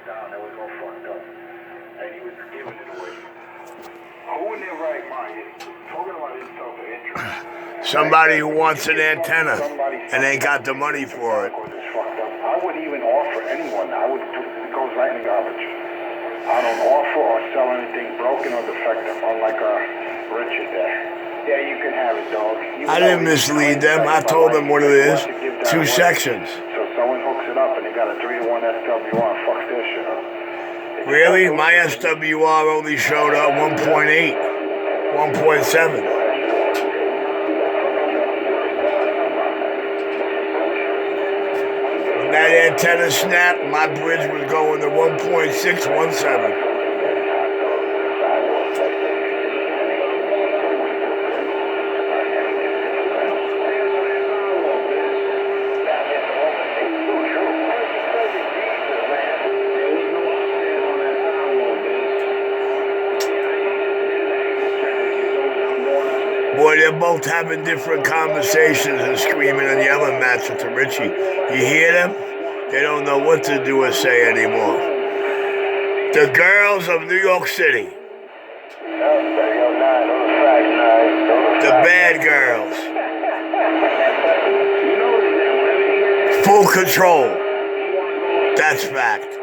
down. That was all fucked up. And he was giving it away. Who in their right mind is talking about insult to interest? Somebody who wants an antenna and ain't got the money for it. I wouldn't even offer anyone. It goes right in the garbage. I don't offer or sell anything broken or defective, unlike Richard there. Yeah, you can have it, dog. I didn't mislead them. I told them what it is. 2 sections. So someone hooks it up and they got a 3-to-1 SWR. Fuck this shit up. Really? My SWR only showed up 1.8, 1.7. When that antenna snapped, my bridge was going to 1.617. Boy, they're both having different conversations and screaming and yelling matches to Richie. You hear them? They don't know what to do or say anymore. The girls of New York City. The bad girls. Full control. That's fact.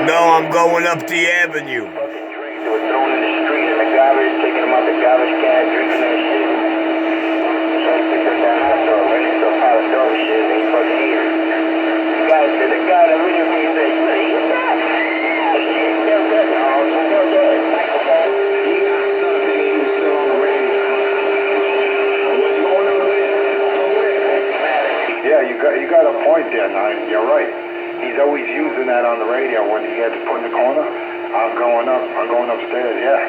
No, I'm going up the avenue. Fucking drinks that were thrown in the street in the garbage, taking them out the garbage can, drinking that shit. So I picked up that hot dog, ran into a pile of dog shit, and he fucking ate it. The guy that really me said, you gonna eat that? I said, yeah, still good, no, still good. Microphone. He got something, he was still on the radio. What's going on with it? Yeah, you got a point there, Nine. You're right. He's always using that on the radio when he gets put in the corner. I'm going upstairs, yeah.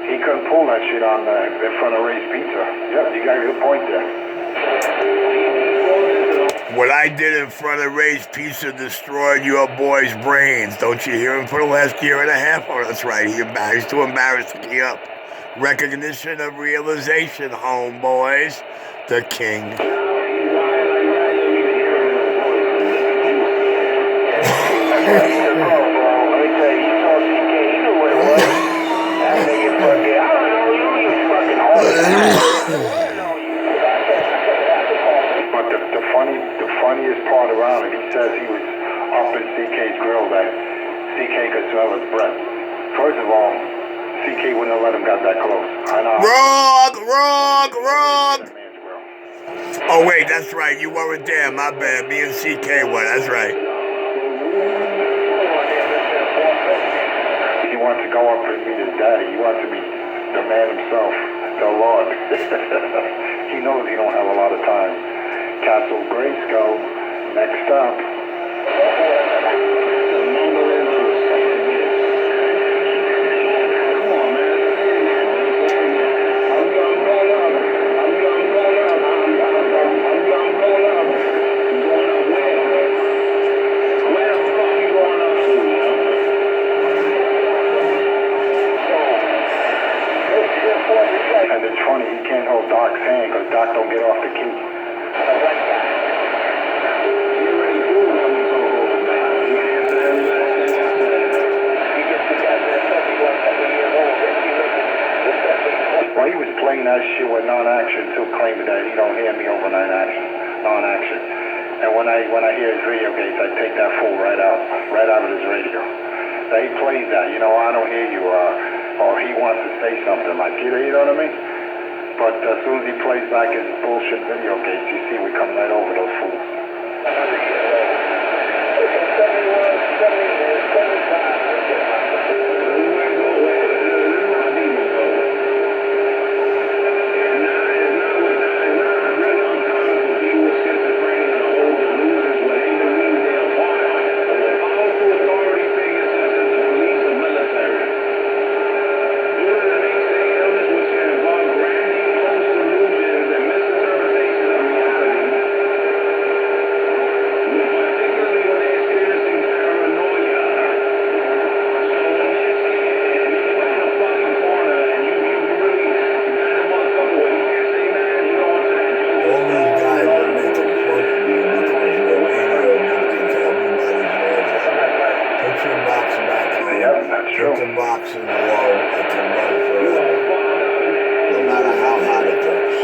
He couldn't pull that shit on in front of Ray's Pizza. Yep, you got a good point there. What I did in front of Ray's Pizza destroyed your boy's brains. Don't you hear him for the last year and a half? Oh, that's right. He's too embarrassed to key up. Recognition of realization, homeboys. The king. But the funniest part around it, he says he was up in CK's grill that CK could smell his breath. First of all, CK wouldn't have let him get that close. I know. Wrong. Oh wait, that's right. You weren't there. My bad. Me and CK were. That's right. He wants to go up and meet his daddy. He wants to meet the man himself, the Lord. He knows he don't have a lot of time. Castle Grayskull, next up. And it's funny, he can't hold Doc's hand because Doc don't get off the key. Well, he was playing that shit with non-action, still claiming that he don't hear me over non-action. And when I hear his radio gates, I take that fool right out of his radio. So he plays that, I don't hear you, or he wants to say something like, you know what I mean? But as soon as he plays back his bullshit video gates, you see we come right over those fools. Hit the box in the low, it can run forever. No matter how hot it gets.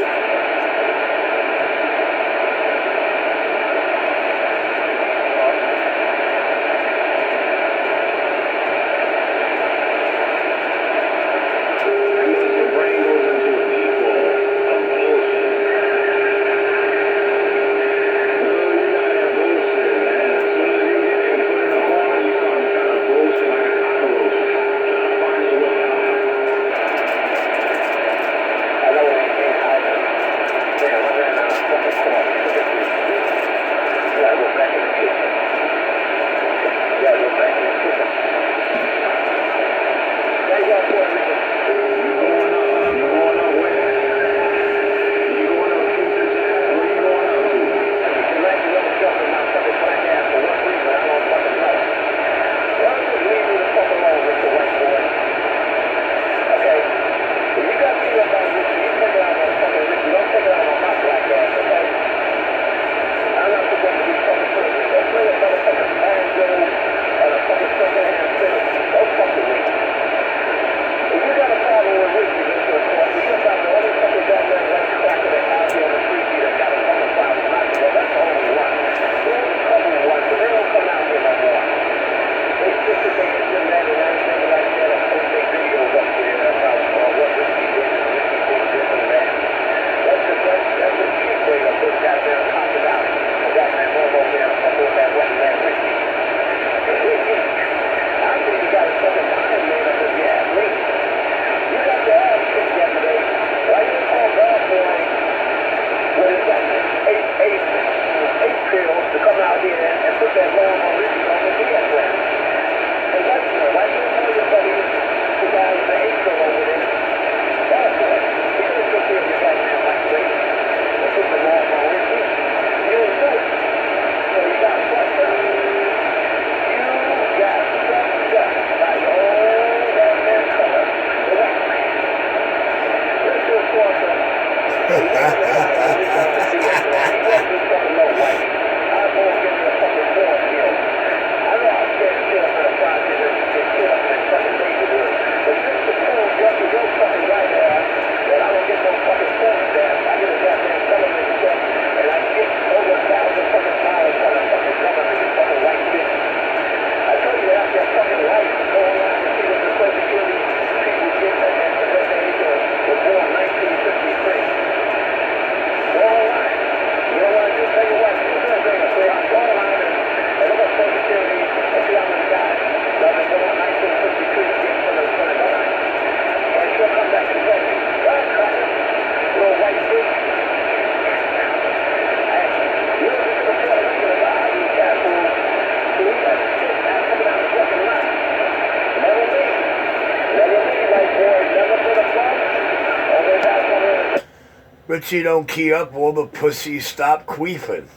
Richie don't key up, all the pussies stop queefing.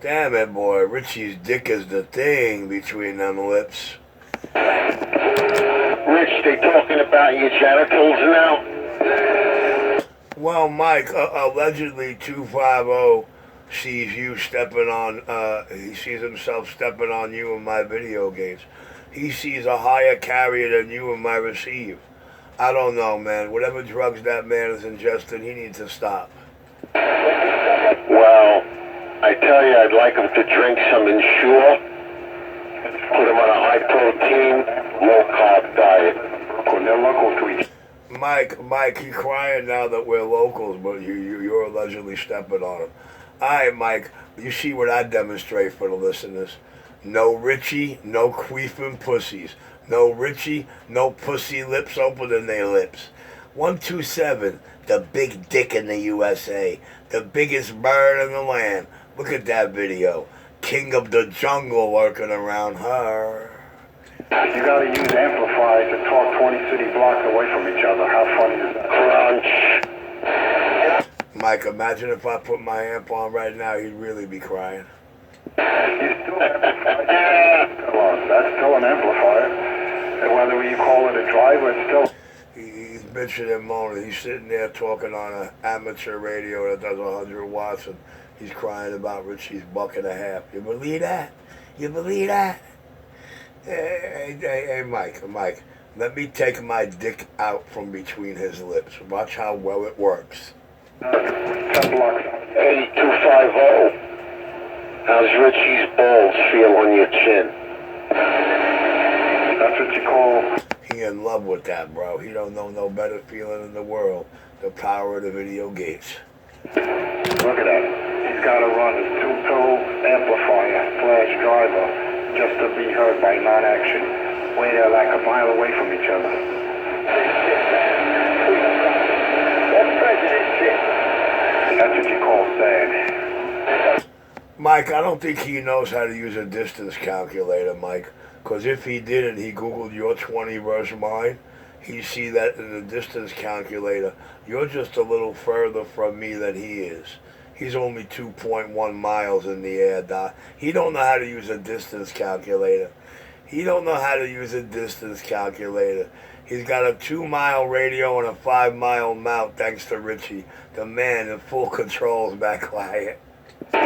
Damn it, boy. Richie's dick is the thing between them lips. Rich, they talking about your genitals now? Well, Mike, allegedly 250 sees you stepping on, he sees himself stepping on you in my video games. He sees a higher carrier than you in my receive. I don't know, man. Whatever drugs that man is ingesting, he needs to stop. Well, I tell you, I'd like him to drink some Ensure, put him on a high-protein, low-carb diet. They're local to each. Mike, he's crying now that we're locals, but you're allegedly stepping on him. All right, Mike, you see what I demonstrate for the listeners. No Richie, no queefing pussies. No Richie, no pussy lips opening their lips. 127, the big dick in the USA. The biggest bird in the land. Look at that video. King of the jungle lurking around her. You gotta use amplifiers to talk 20 city blocks away from each other. How funny is that? Crunch. Mike, imagine if I put my amp on right now, he'd really be crying. You still amplifier. That's still an amplifier. And whether you call it a driver, it's still... He's bitching and moaning. He's sitting there talking on an amateur radio that does 100 watts, and he's crying about Richie's $1.50. You believe that? You believe that? Hey, Mike, Let me take my dick out from between his lips. Watch how well it works. 10 blocks. 8250. How's Richie's balls feel on your chin? That's what you call. He in love with that, bro. He don't know no better feeling in the world. The power of the video gates. Look at that. He's got to run his two-toe amplifier / driver just to be heard by non-action. Way they're like a mile away from each other. That's what you call sad. Mike, I don't think he knows how to use a distance calculator, Mike. Because if he did and he Googled your 20 versus mine, he'd see that in the distance calculator. You're just a little further from me than he is. He's only 2.1 miles in the air, Doc. He don't know how to use a distance calculator. He don't know how to use a distance calculator. He's got a 2-mile radio and a 5-mile mount, thanks to Richie, the man in full control's back quiet. You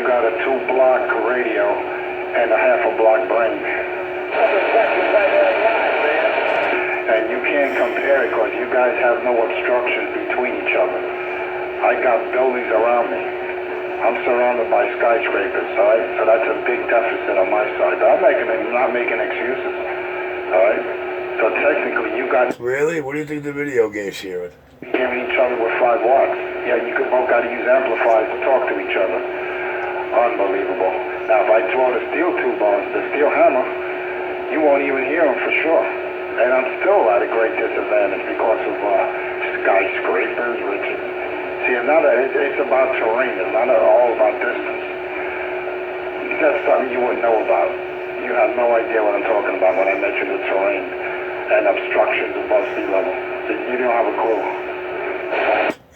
got a 2-block radio and a half a block brain. And you can't compare it because you guys have no obstructions between each other. I got buildings around me. I'm surrounded by skyscrapers, all right? So that's a big deficit on my side. I'm not making excuses, all right? So technically, you guys Really? What do you think the video game's hearing? hearing each other with 5 watts. Yeah, you could both got to use amplifiers to talk to each other. Unbelievable. Now, if I throw the steel tube on, the steel hammer, you won't even hear them for sure. And I'm still at a great disadvantage because of skyscrapers, Richard. See, now that it's about terrain, it's not all about distance. That's something you wouldn't know about. You have no idea what I'm talking about when I mention the terrain and obstructions above sea level. So you don't have a clue.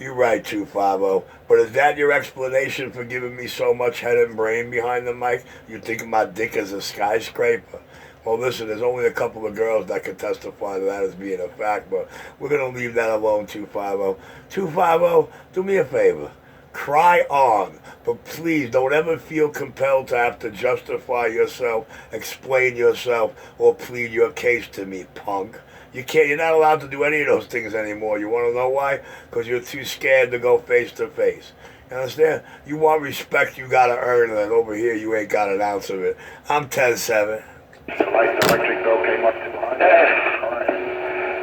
You're right, 250. But is that your explanation for giving me so much head and brain behind the mic? You think my dick is a skyscraper? Well, listen, there's only a couple of girls that can testify to that as being a fact, but we're going to leave that alone, 250. 250, do me a favor. Cry on, but please don't ever feel compelled to have to justify yourself, explain yourself, or plead your case to me, punk. You're not allowed to do any of those things anymore. You want to know why? Because you're too scared to go face to face. You understand? You want respect, you got to earn it. And over here, you ain't got an ounce of it. I'm 10-7. The electric bill came up too high.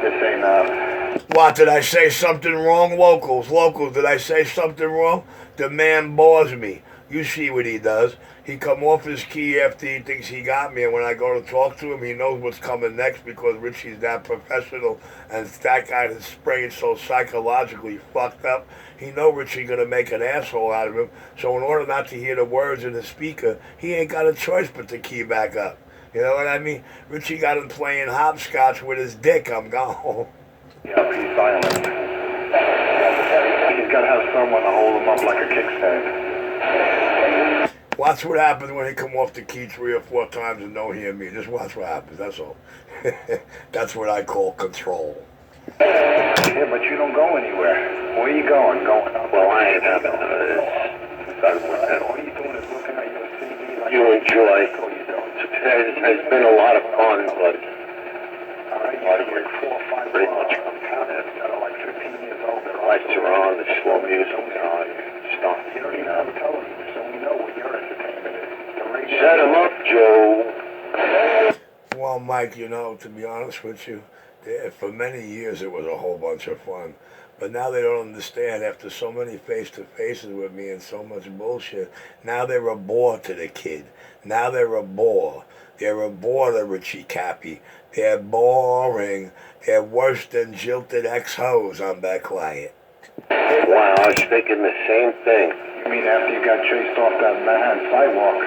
This ain't, What, did I say something wrong? Locals, did I say something wrong? The man bores me. You see what he does. He come off his key after he thinks he got me, and when I go to talk to him, he knows what's coming next because Richie's that professional, and that guy is brain so psychologically fucked up. He know Richie gonna make an asshole out of him, so in order not to hear the words in the speaker, he ain't got a choice but to key back up. You know what I mean? Richie got him playing hopscotch with his dick. I'm gone. yeah, he's silent. He's got to have someone to hold him up like a kickstand. Watch what happens when he come off the key 3 or 4 times and don't hear me. Just watch what happens, that's all. That's what I call control. Yeah, but you don't go anywhere. Where are you going? Going up? Well, I ain't having All you doing is looking at your CD. Like You enjoy. It's been a lot of fun, but like 4 or 5 pretty much that are like 15 years old. lights are on, the slow music, stuff. You don't even have a television, so we know what your entertainment is. The radio. Set him up, Joe. Well, Mike, to be honest with you, for many years it was a whole bunch of fun. But now they don't understand after so many face-to-faces with me and so much bullshit. Now they're a bore to the kid. Now they're a bore. They're a bore to Richie Cappy. They're boring. They're worse than jilted ex-hoes. I'm that quiet. Wow, I was thinking the same thing. You mean after you got chased off that Manhattan sidewalk,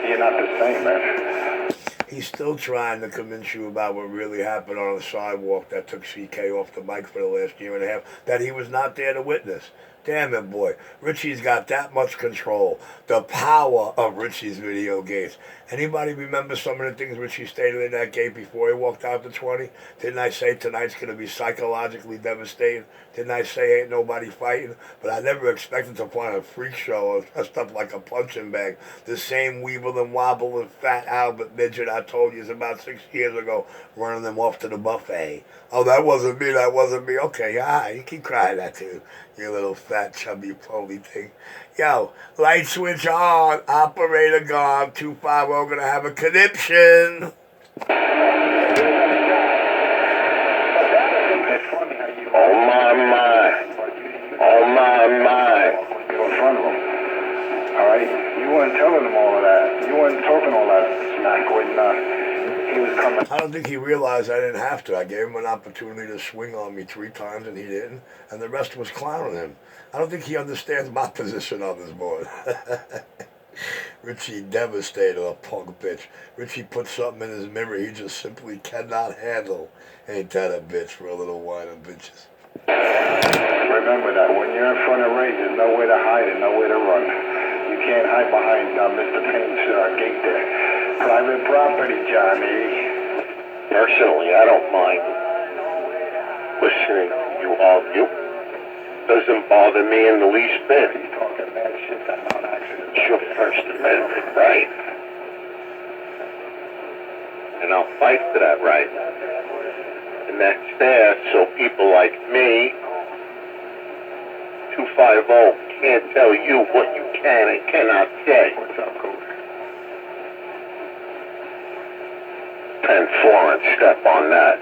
you're not the same, man. He's still trying to convince you about what really happened on the sidewalk that took CK off the mic for the last year and a half, that he was not there to witness. Damn it, boy. Richie's got that much control. The power of Richie's video gates. Anybody remember some of the things Richie stated in that gate before he walked out to 20? Didn't I say tonight's going to be psychologically devastating? Didn't I say ain't nobody fighting? But I never expected to find a freak show dressed up like a punching bag. The same weeble and wobble and fat Albert midget I told you about 6 years ago, running them off to the buffet. Oh, that wasn't me, that wasn't me. Okay, you keep crying that too. You little fat chubby pony thing. Yo, light switch on. Operator gone. 250 gonna have a conniption. Oh my. Oh my. You in front of him. All right? You weren't telling him all of that. You weren't talking all that smack when he was coming. I don't think he realized I didn't have to. I gave him an opportunity to swing on me 3 times and he didn't. And the rest was clowning him. I don't think he understands my position on this board. Richie devastated a punk bitch. Richie put something in his mirror he just simply cannot handle. Ain't that a bitch for a little wine and bitches? Remember that when you're in front of Ray, there's nowhere to hide and nowhere to run. You can't hide behind Mr. Payne's gate there. Private property, Johnny. Personally, I don't mind listening to you argue. Doesn't bother me in the least bit. He's talking mad shit that non-accident. It's your First Amendment right. And I'll fight for that right. And that's there so people like me, 250, can't tell you what you can and cannot say. What's up, Coach? 10-4 and step on that.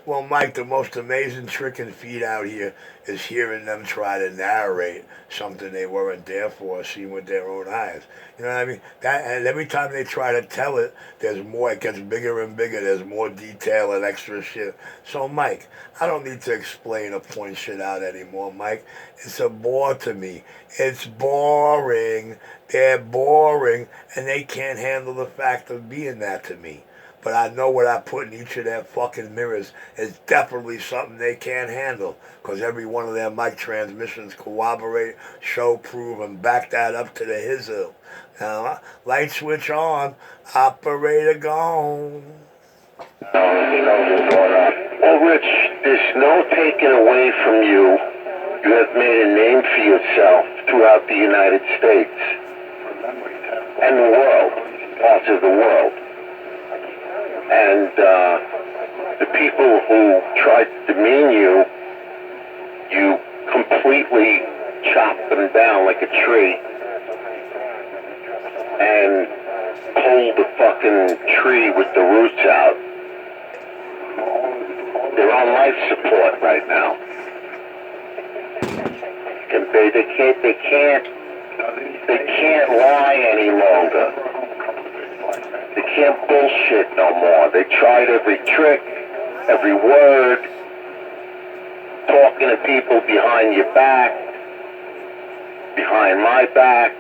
Well, Mike, the most amazing trick and feed out here is hearing them try to narrate something they weren't there for, seen with their own eyes. You know what I mean? And every time they try to tell it, there's more. It gets bigger and bigger. There's more detail and extra shit. So, Mike, I don't need to explain or point shit out anymore, Mike. It's a bore to me. It's boring. They're boring, and they can't handle the fact of being that to me. But I know what I put in each of their fucking mirrors is definitely something they can't handle. Because every one of their mic transmissions corroborate, show, prove, and back that up to the hizzle. Now, light switch on, operator gone. Well, Rich, there's no taking away from you. You have made a name for yourself throughout the United States and the world, parts of the world. And the people who tried to demean you, you completely chopped them down like a tree and pulled the fucking tree with the roots out. They're on life support right now. And they can't lie any longer. They can't bullshit no more. They tried every trick, every word, talking to people behind your back, behind my back.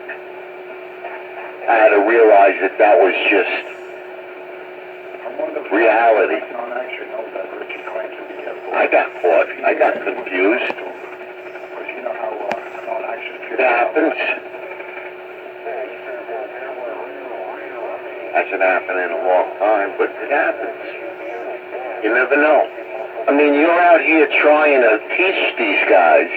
I had to realize that that was just reality. I got caught. I got confused. It happens. Hasn't happened in a long time, but it happens. You never know. I mean, you're out here trying to teach these guys.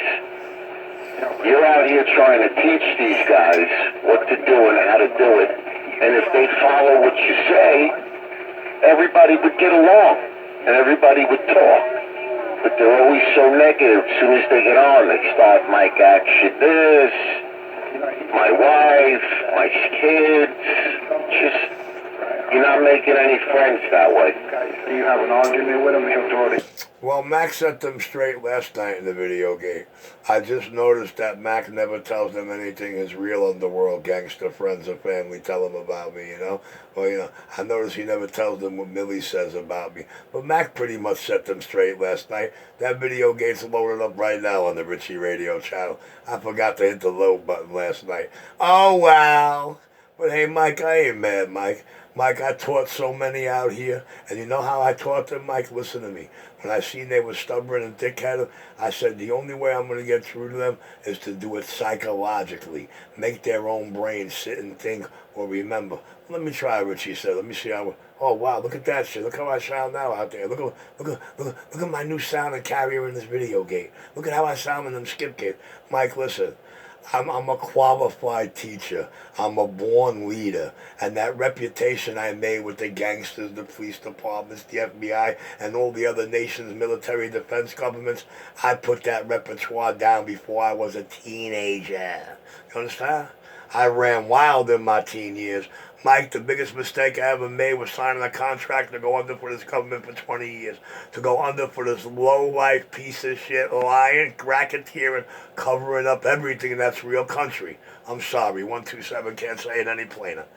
You're out here trying to teach these guys what to do and how to do it. And if they follow what you say, everybody would get along and everybody would talk. But they're always so negative. As soon as they get on, they start, Mike action this, my wife, my kids, just... You're not making any friends that way. You have an argument with him, he'll throw it. Well, Mac set them straight last night in the video game. I just noticed that Mac never tells them anything his real underworld gangster friends or family tell him about me, you know? Well, I noticed he never tells them what Millie says about me. But Mac pretty much set them straight last night. That video game's loaded up right now on the Richie Radio channel. I forgot to hit the load button last night. Oh, wow. But hey, Mike, I ain't mad, Mike. Mike, I taught so many out here, and you know how I taught them, Mike? Listen to me. When I seen they were stubborn and dickheaded, I said the only way I'm going to get through to them is to do it psychologically. Make their own brains sit and think or remember. Let me try, Richie said. Let me see how. Oh wow! Look at that shit. Look how I sound now out there. Look at my new sound and carrier in this video gate. Look at how I sound in them skip gates. Mike, listen. I'm a qualified teacher. I'm a born leader. And that reputation I made with the gangsters, the police departments, the FBI, and all the other nations' military defense governments, I put that repertoire down before I was a teenager. You understand? I ran wild in my teen years. Mike, the biggest mistake I ever made was signing a contract to go under for this government for 20 years. To go under for this low-life piece of shit, lying, racketeering, covering up everything that's real country. I'm sorry, 127 can't say it any plainer.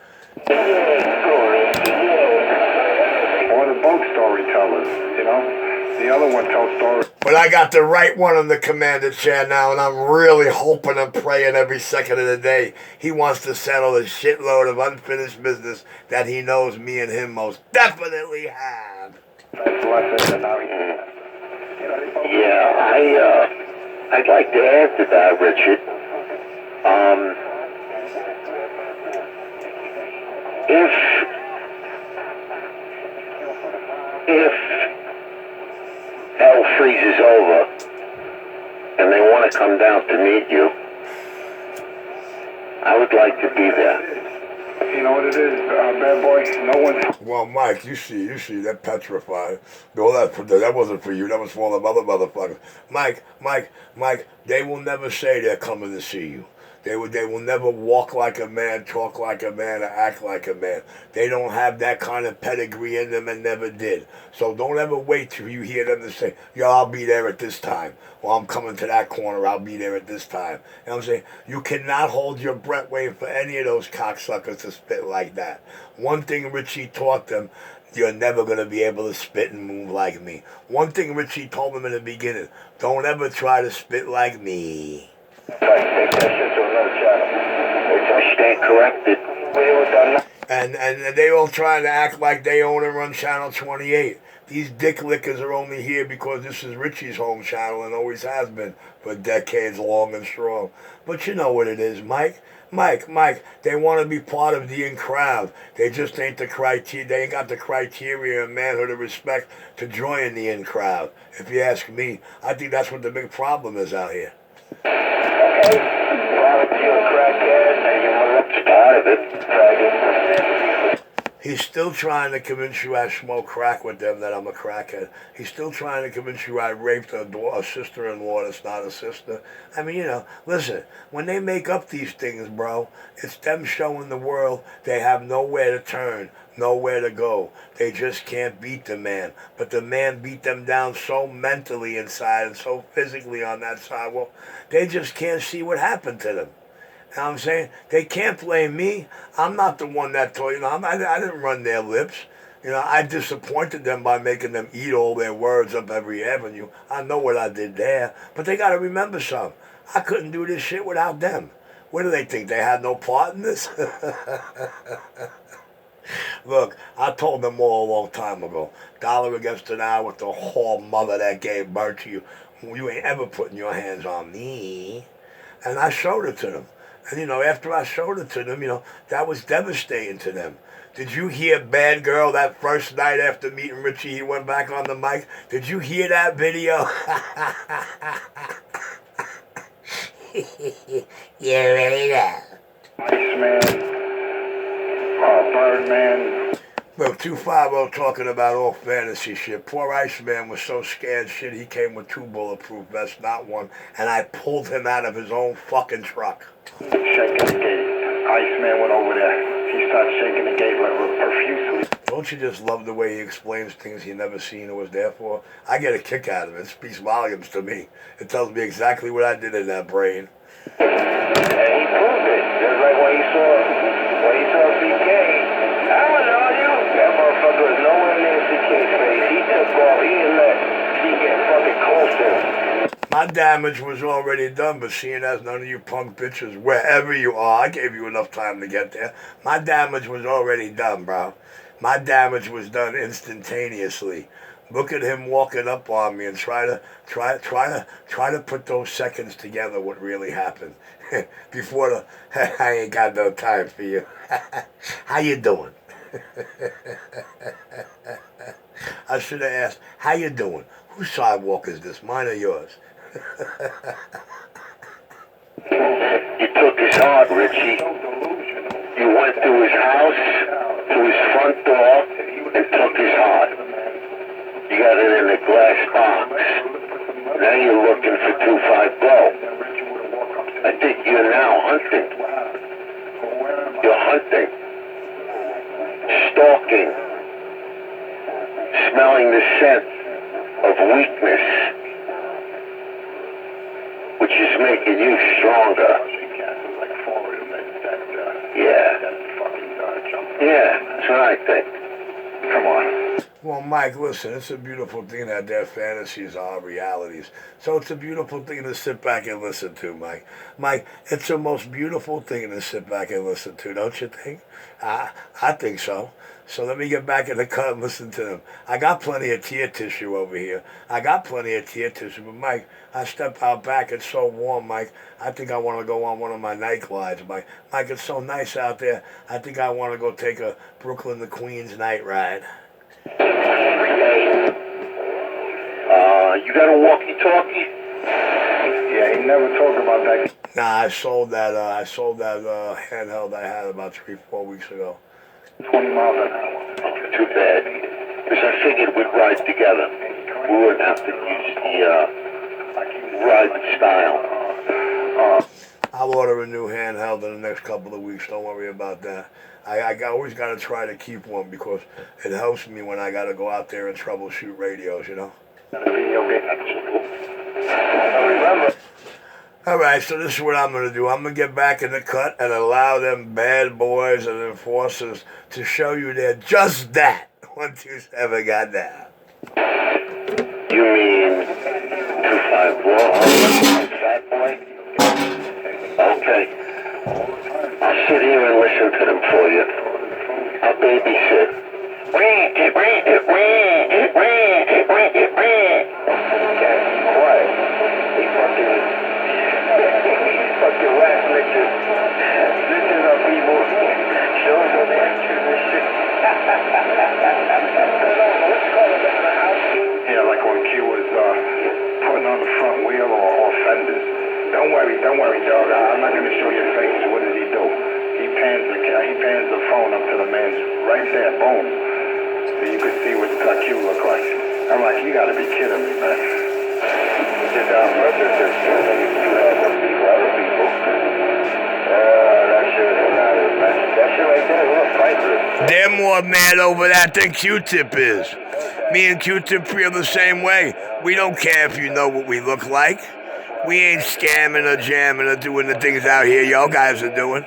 Or the both storytellers, you know? The other one tells stories. But I got the right one in the commander chair now, and I'm really hoping and praying every second of the day he wants to settle a shitload of unfinished business that he knows me and him most definitely have. Yeah, I'd like to add to that, Richard. If hell freezes over and they want to come down to meet you, I would like to be there. You know what it is, bad boy? No one's... Well, Mike, you see, that petrified. No, that wasn't for you. That was for all the other motherfuckers. Mike, they will never say they're coming to see you. They will never walk like a man, talk like a man, or act like a man. They don't have that kind of pedigree in them and never did. So don't ever wait till you hear them to say, yo, I'll be there at this time. Or I'm coming to that corner, I'll be there at this time. You know what I'm saying? You cannot hold your breath waiting for any of those cocksuckers to spit like that. One thing Richie taught them, you're never going to be able to spit and move like me. One thing Richie told them in the beginning, don't ever try to spit like me. Stand corrected. And they all trying to act like they own and run Channel 28. These dick lickers are only here because this is Richie's home channel and always has been for decades long and strong. But you know what it is, Mike. They want to be part of the in crowd. They just ain't the criteria. They ain't got the criteria of manhood and respect to join the in crowd. If you ask me, I think that's what the big problem is out here. He's still trying to convince you I smoke crack with them, that I'm a crackhead. He's still trying to convince you I raped a sister-in-law that's not a sister. I mean, you know, listen, when they make up these things, bro, it's them showing the world they have nowhere to turn, nowhere to go. They just can't beat the man. But the man beat them down so mentally inside and so physically on that side, well, they just can't see what happened to them. You know what I'm saying? They can't blame me. I'm not the one that told you. I didn't run their lips. You know, I disappointed them by making them eat all their words up every avenue. I know what I did there. But they got to remember something. I couldn't do this shit without them. What do they think? They had no part in this? Look, I told them all a long time ago. Dollar against an hour with the whore mother that gave birth to you. You ain't ever putting your hands on me. And I showed it to them. And, you know, after I showed it to them, you know, that was devastating to them. Did you hear Bad Girl that first night after meeting Richie? He went back on the mic. Did you hear that video? You ready now? Iceman, Birdman. Look, 250 talking about all fantasy shit. Poor Iceman was so scared shit, he came with 2 bulletproof vests, not 1, and I pulled him out of his own fucking truck. Shaking the gate. Iceman went over there. He started shaking the gate like profusely. Don't you just love the way he explains things you never seen or was there for? I get a kick out of it. It speaks volumes to me. It tells me exactly what I did in that brain. And he proved it. Just like when he saw CK. I don't know you. That motherfucker was nowhere near CK's face. He took off. He didn't let CK get fucking close to him. My damage was already done, but seeing as none of you punk bitches, wherever you are, I gave you enough time to get there. My damage was already done, bro. My damage was done instantaneously. Look at him walking up on me and try to put those seconds together. What really happened before the? I ain't got no time for you. How you doing? I should have asked, how you doing? Whose sidewalk is this? Mine or yours? You took his heart, Richie. You went to his house, to his front door, and took his heart. You got it in a glass box. Now you're looking for 2-5 Blow. I think you're now hunting. You're hunting. Stalking. Smelling the scent of weakness, which is making you stronger. Yeah. Yeah, that's what I think. Come on. Well, Mike, listen, it's a beautiful thing that their fantasies are realities. So it's a beautiful thing to sit back and listen to, Mike. Mike, it's the most beautiful thing to sit back and listen to, don't you think? I think so. So let me get back in the cut and listen to them. I got plenty of tear tissue over here. But Mike, I step out back. It's so warm, Mike. I think I want to go on one of my night glides, Mike. Mike, it's so nice out there. I think I want to go take a Brooklyn to Queens night ride. You got a walkie-talkie? Yeah, he never talked about that. Nah, I sold that handheld I had about 3-4 weeks ago. 20 miles an hour. Too bad. Because I figured we'd ride together. We wouldn't have to use the ride style. I'll order a new handheld in the next couple of weeks. Don't worry about that. I always got to try to keep one because it helps me when I got to go out there and troubleshoot radios, you know? All right, so this is what I'm going to do. I'm going to get back in the cut and allow them bad boys and enforcers to show you they're just that. 127 got that. You mean 2-5 Blow? Fat boy? Okay. I'll sit here and listen to them for you. I'll babysit. Okay, quiet. Fucking rat lickers. Listen up, people. Show them answers and shit. Yeah, like when Q was putting on the front wheel or fenders. Don't worry, dog. I'm not going to show your face. What does he do? He pans the phone up to the man's right there, boom. So you could see what Q looked like. I'm like, you got to be kidding me, man. Did murder this other people. That shit is hilarious, man. That shit right there is a little priceless. They're more mad over that than Q-Tip is. Me and Q-Tip feel the same way. We don't care if you know what we look like. We ain't scamming or jamming or doing the things out here y'all guys are doing.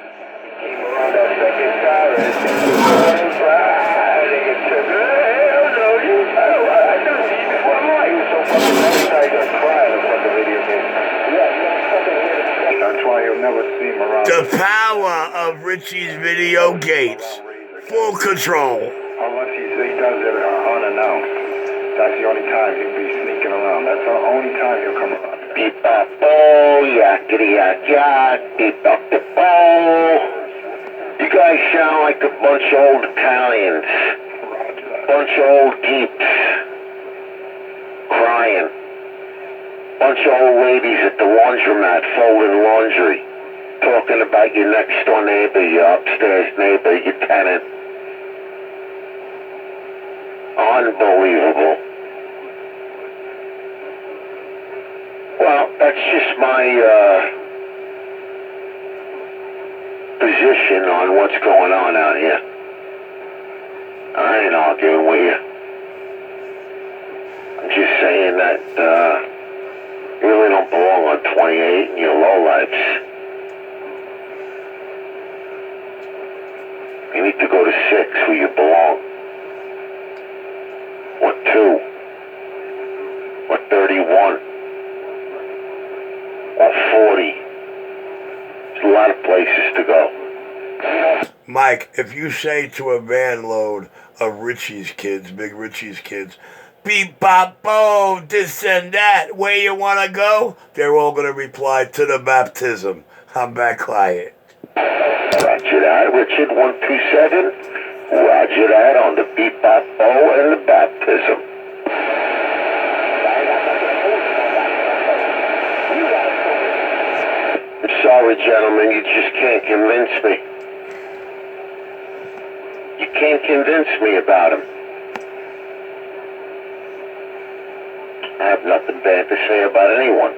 That's why you'll never see him around. The power of Richie's video gates. Full control. Unless he does it unannounced. That's the only time he'll be sneaking around. That's the only time he'll come around. Beep-bop-bo, yakety-yak-yak, beep-bop-bo. You guys sound like a bunch of old Italians. Bunch of old geeks. Crying. Bunch of old ladies at the laundromat folding laundry. Talking about your next door neighbor, your upstairs neighbor, your tenant. Unbelievable. Well, that's just my position on what's going on out here. I ain't arguing with you. I'm just saying that you really don't belong on 28 in your lowlifes. You need to go to 6 where you belong. Or 2. Or 31. places to go. Mike, if you say to a van load of Richie's kids, Big Richie's kids, beep, bop, boom, this and that, where you want to go? They're all going to reply to the baptism. I'm back quiet. Roger that, Richard 127. Roger that on the beep, bop, bo and the baptism. I'm sorry, gentlemen, you just can't convince me. You can't convince me about him. I have nothing bad to say about anyone.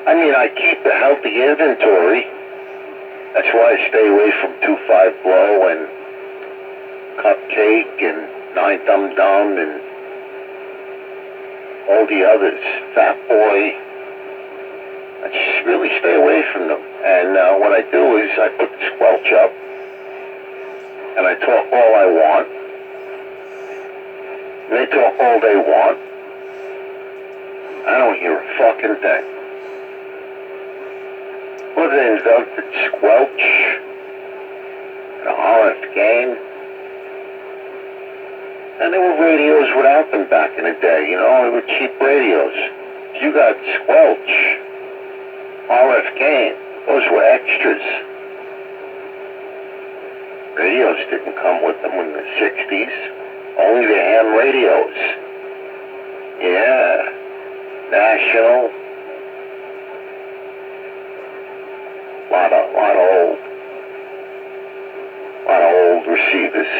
I mean, I keep a healthy inventory. That's why I stay away from 2-5 Blow and Cupcake and 9 Dum Dum and all the others. Fat Boy. I just really stay away from them. And what I do is I put the squelch up and I talk all I want. And they talk all they want. I don't hear a fucking thing. Other than the squelch, the RF game. And there were radios without them back in the day, you know, they were cheap radios. You got squelch, RF game, those were extras. Radios didn't come with them in the 60s, only the ham radios. Yeah, National. Lot of old receivers.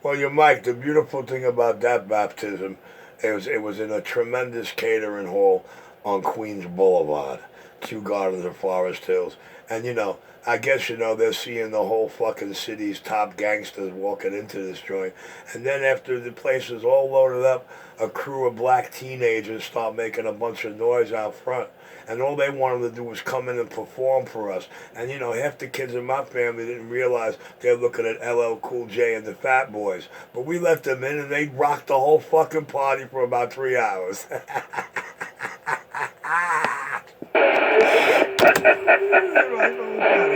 Well, you Mike, the beautiful thing about that baptism, it was in a tremendous catering hall on Queens Boulevard, Kew Gardens and Forest Hills. And, you know, I guess, you know, they're seeing the whole fucking city's top gangsters walking into this joint. And then after the place is all loaded up, a crew of black teenagers start making a bunch of noise out front. And all they wanted to do was come in and perform for us. And, you know, half the kids in my family didn't realize they're looking at LL Cool J and the Fat Boys. But we let them in and they rocked the whole fucking party for about 3 hours.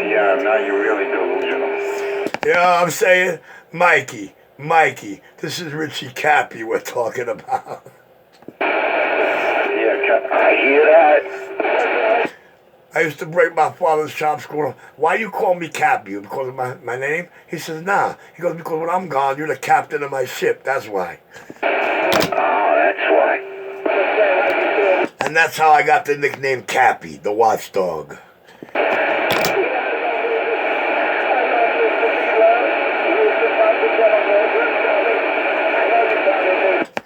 Yeah, now you're really delusional. You know what I'm saying? Mikey, this is Richie Cappy we're talking about. Yeah, I hear that. I used to break my father's chops going, why you call me Cappy? Because of my name? He says, nah. He goes, because when I'm gone, you're the captain of my ship. That's why. Oh, that's why. And that's how I got the nickname Cappy, the watchdog.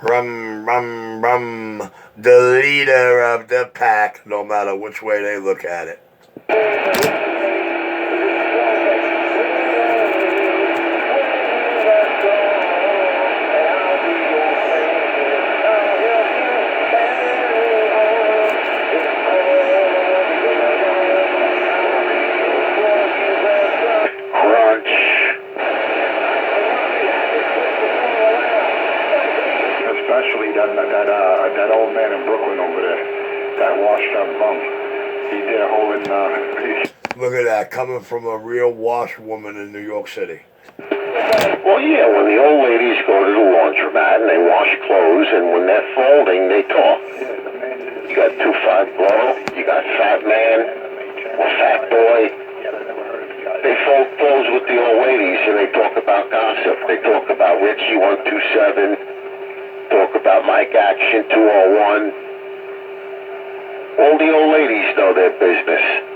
Rum, rum, rum, the leader of the pack, no matter which way they look at it. Especially that old man in Brooklyn over there, that washed up bum. He did a whole Look at that, coming from a real washwoman in New York City. Well, yeah, when the old ladies go to the laundromat and they wash clothes, and when they're folding, they talk. You got 2-5 Blow, you got Fat Man, or Fat Boy. They fold clothes with the old ladies, and they talk about gossip. They talk about Richie 127. Talk about Mike Action 201. All the old ladies know their business.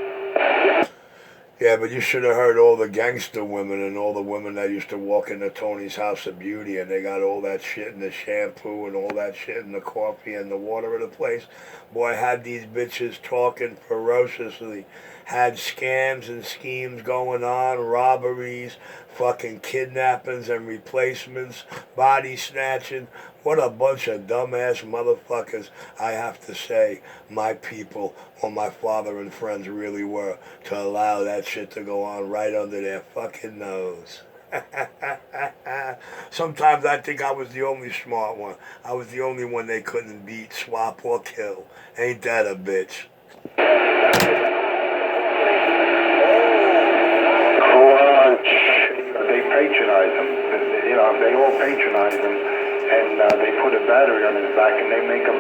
Yeah, but you should have heard all the gangster women and all the women that used to walk into Tony's House of Beauty and they got all that shit in the shampoo and all that shit in the coffee and the water of the place. Boy, had these bitches talking ferociously. Had scams and schemes going on, robberies, fucking kidnappings and replacements, body snatching. What a bunch of dumbass motherfuckers, I have to say, my people or my father and friends really were to allow that shit to go on right under their fucking nose. Sometimes I think I was the only smart one. I was the only one they couldn't beat, swap, or kill. Ain't that a bitch? Crunch. They patronize him. You know, they all patronize him, and they put a battery on his back, and they make him.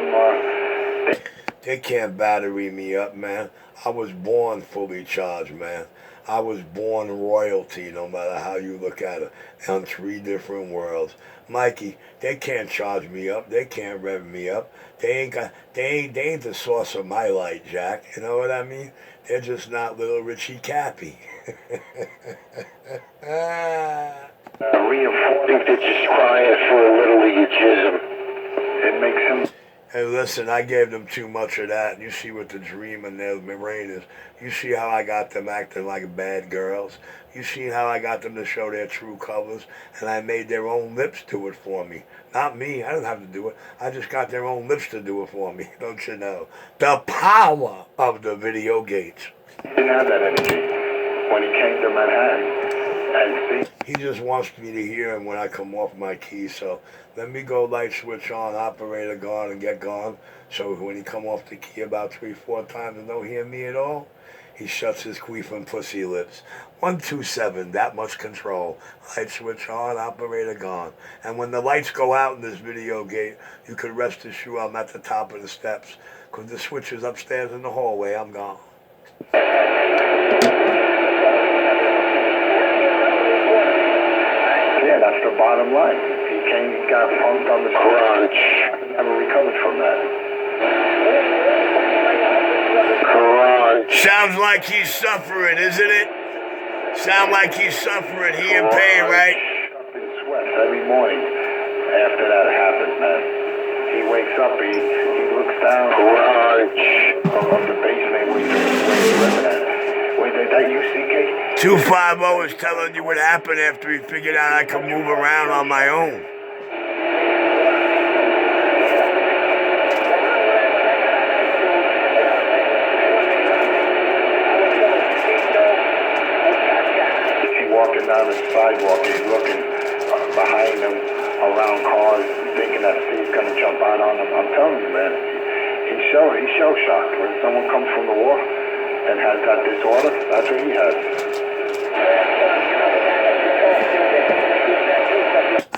They can't battery me up, man. I was born fully charged, man. I was born royalty, no matter how you look at it, on 3 different worlds. Mikey, they can't charge me up. They can't rev me up. They ain't the source of my light, Jack. You know what I mean? They're just not little Richie Cappy. I think they're just crying for a little of your jism. It makes him. Hey, listen, I gave them too much of that. You see what the dream in their brain is. You see how I got them acting like bad girls. You see how I got them to show their true colors, and I made their own lips do it for me. Not me. I don't have to do it. I just got their own lips to do it for me. Don't you know? The power of the video gates. He didn't have that energy when he came to Manhattan. And see, He just wants me to hear him when I come off my key. So let me go light switch on, operator gone, and get gone. So when he come off the key about 3-4 times and don't hear me at all, he shuts his queefing pussy lips. 127, that much control. Light switch on, operator gone. And when the lights go out in this video gate, you could rest assured I'm at the top of the steps. Because the switch is upstairs in the hallway, I'm gone. yeah, that's the bottom line. He came, he got punked on the Crunch. never recovered from that. Crunch. Sounds like he's suffering, isn't it? Sound like he's suffering. He in pain, right? Up in sweats every morning after that happened, man. He wakes up, he looks down Crunch. of the basement where he's living at. Wait, that you, CK? 250 is telling you what happened after he figured out I could move around on my own. He's walking down the sidewalk, he's looking behind him, around cars, thinking that Steve's gonna jump out on him. I'm telling you, man, he's shell shocked. When someone comes from the war and has that disorder, that's what he has.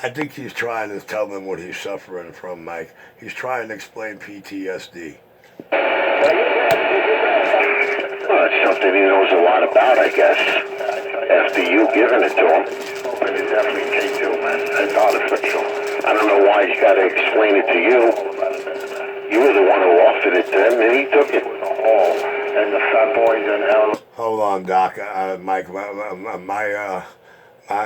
I think he's trying to tell them what he's suffering from, Mike. He's trying to explain PTSD. Well, it's something he knows a lot about, I guess. After you giving it to him. But it's definitely K2, man. It's artificial. I don't know why he's got to explain it to you. You were the one who offered it to him, and he took it. All and the fat boys and L. Hold on, Doc. Mike,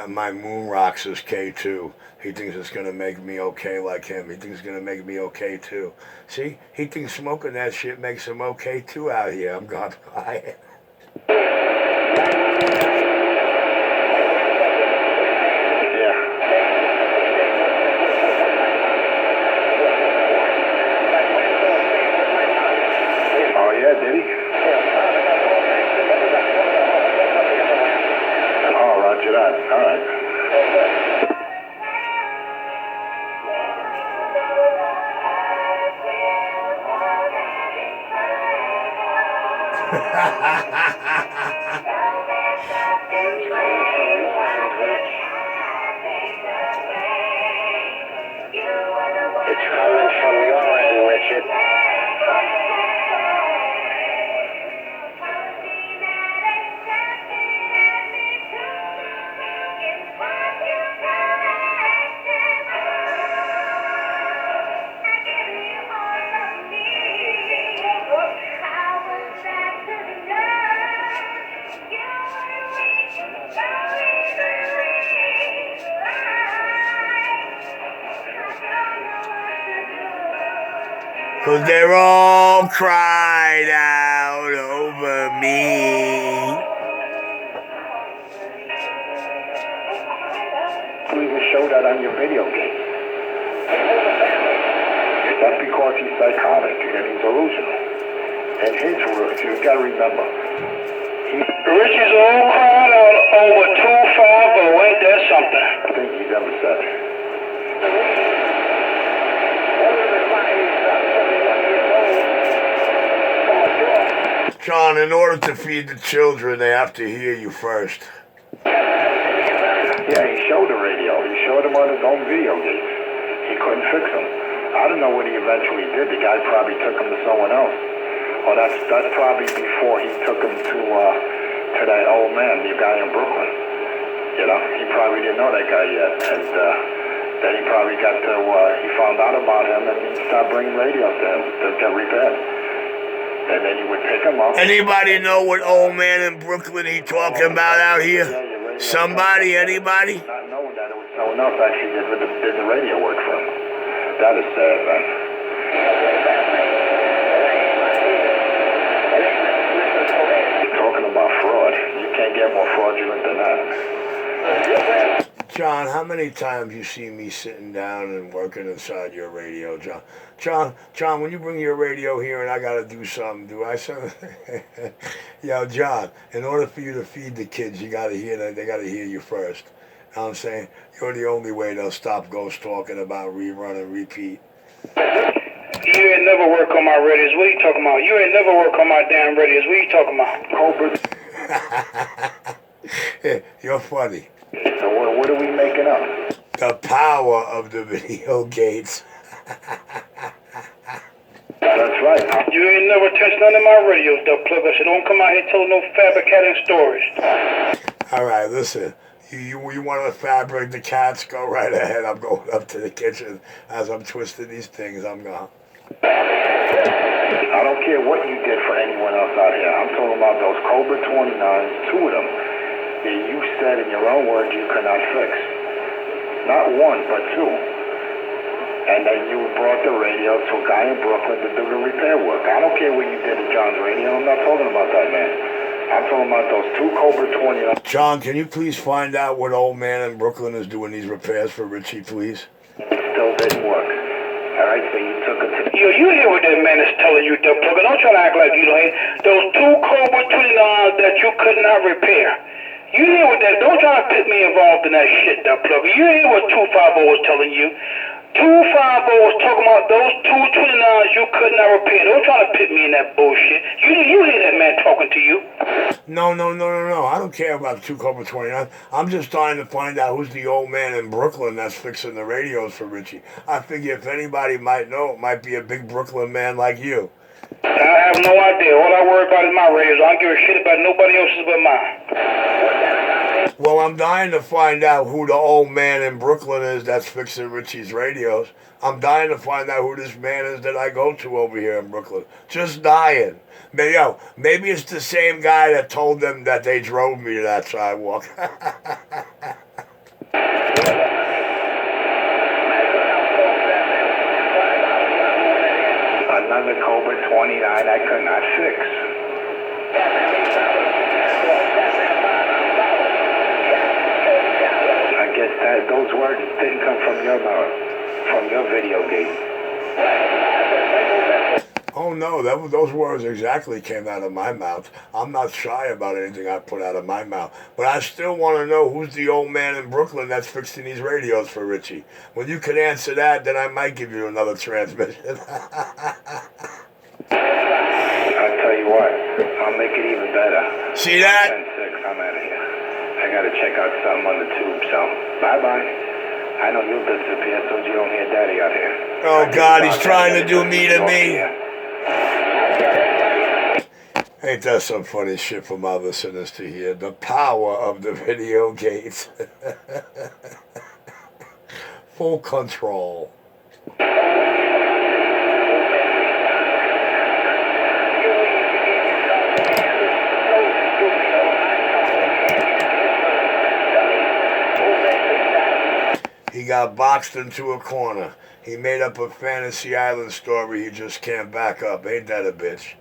my moon rocks is K2. He thinks it's going to make me okay like him. He thinks it's going to make me okay too. See? He thinks smoking that shit makes him okay too out here. I'm gone quiet. Oh, yeah, did he? Oh, roger that. All right. It's coming from your end, Richard. Cause they're all cried out over me. You even show that on your video game. That's because he's psychotic and he's delusional. And his words, you gotta remember, Richard's all crying out over 250. Ain't that something? I think he's ever said. John, in order to feed the children, they have to hear you first. Yeah, he showed the radio. He showed them on his own video gates. He couldn't fix them. I don't know what he eventually did. The guy probably took him to someone else. Oh, that's probably before he took him to that old man, the guy in Brooklyn. You know, he probably didn't know that guy yet, and then he probably got to. He found out about him, and he started bringing radios to him to get repaired. And then he would pick him up. Anybody know what old man in Brooklyn he talking about out here? Somebody? Anybody? Not knowing that it was someone else actually did the radio work for him. That is sad, man. Talking about fraud, you can't get more fraudulent than that. John, how many times you see me sitting down and working inside your radio, John? John, when you bring your radio here and I gotta do something, do I say? Yo, John, in order for you to feed the kids, you gotta hear that. They gotta hear you first. Know what I'm saying? You're the only way they'll stop ghost talking about rerun and repeat. You ain't never work on my radios. What are you talking about? You ain't never work on my damn radios. What are you talking about? You're funny. So what are we making up? The power of the video gates. That's right. You ain't never touched none of my radios, though, plugger, so don't come out here telling no fabricating stories. All right, listen. You want to fabric the cats? Go right ahead. I'm going up to the kitchen as I'm twisting these things. I'm gone. I don't care what you did for anyone else out here. I'm talking about those Cobra 29s, 2 of them, that you said in your own words you could not fix. Not 1, but 2. And then you brought the radio to a guy in Brooklyn to do the repair work. I don't care what you did to John's radio. I'm not talking about that, man. I'm talking about those 2 Cobra 29s. John, can you please find out what old man in Brooklyn is doing these repairs for Richie, please? Still didn't work. All right, so you took it to... Yo, you hear what that man is telling you, though, plugger. Don't try to act like you don't hear. Those 2 Cobra 29s that you could not repair. You hear what that... Don't try to put me involved in that shit, though, plugger. You hear what 250 was telling you. 250 was talking about those 2 29s you could not repair. Don't try to put me in that bullshit. You hear that man talking to you. No. I don't care about the 2 Cobra 29. I'm just trying to find out who's the old man in Brooklyn that's fixing the radios for Richie. I figure if anybody might know, it might be a big Brooklyn man like you. I have no idea. All I worry about is my radios. I don't give a shit about nobody else's but mine. Well, I'm dying to find out who the old man in Brooklyn is that's fixing Richie's radios. I'm dying to find out who this man is that I go to over here in Brooklyn. Just dying. Maybe it's the same guy that told them that they drove me to that sidewalk. Another Cobra 29 I could not fix. I guess that those words didn't come from your mouth, from your video game. Oh no, those words exactly came out of my mouth. I'm not shy about anything I put out of my mouth. But I still want to know who's the old man in Brooklyn that's fixing these radios for Richie. When you can answer that, then I might give you another transmission. I'll tell you what, I'll make it even better. See that? 10-6, I'm out of here. I gotta check out something on the tube, so bye-bye. I know you'll disappear as soon as you don't hear Daddy out here. Oh God, he's trying to do me to me. Ain't that some funny shit for my listeners to hear? The power of the video gates. Full control. He got boxed into a corner. He made up a fantasy island story he just can't back up. Ain't that a bitch?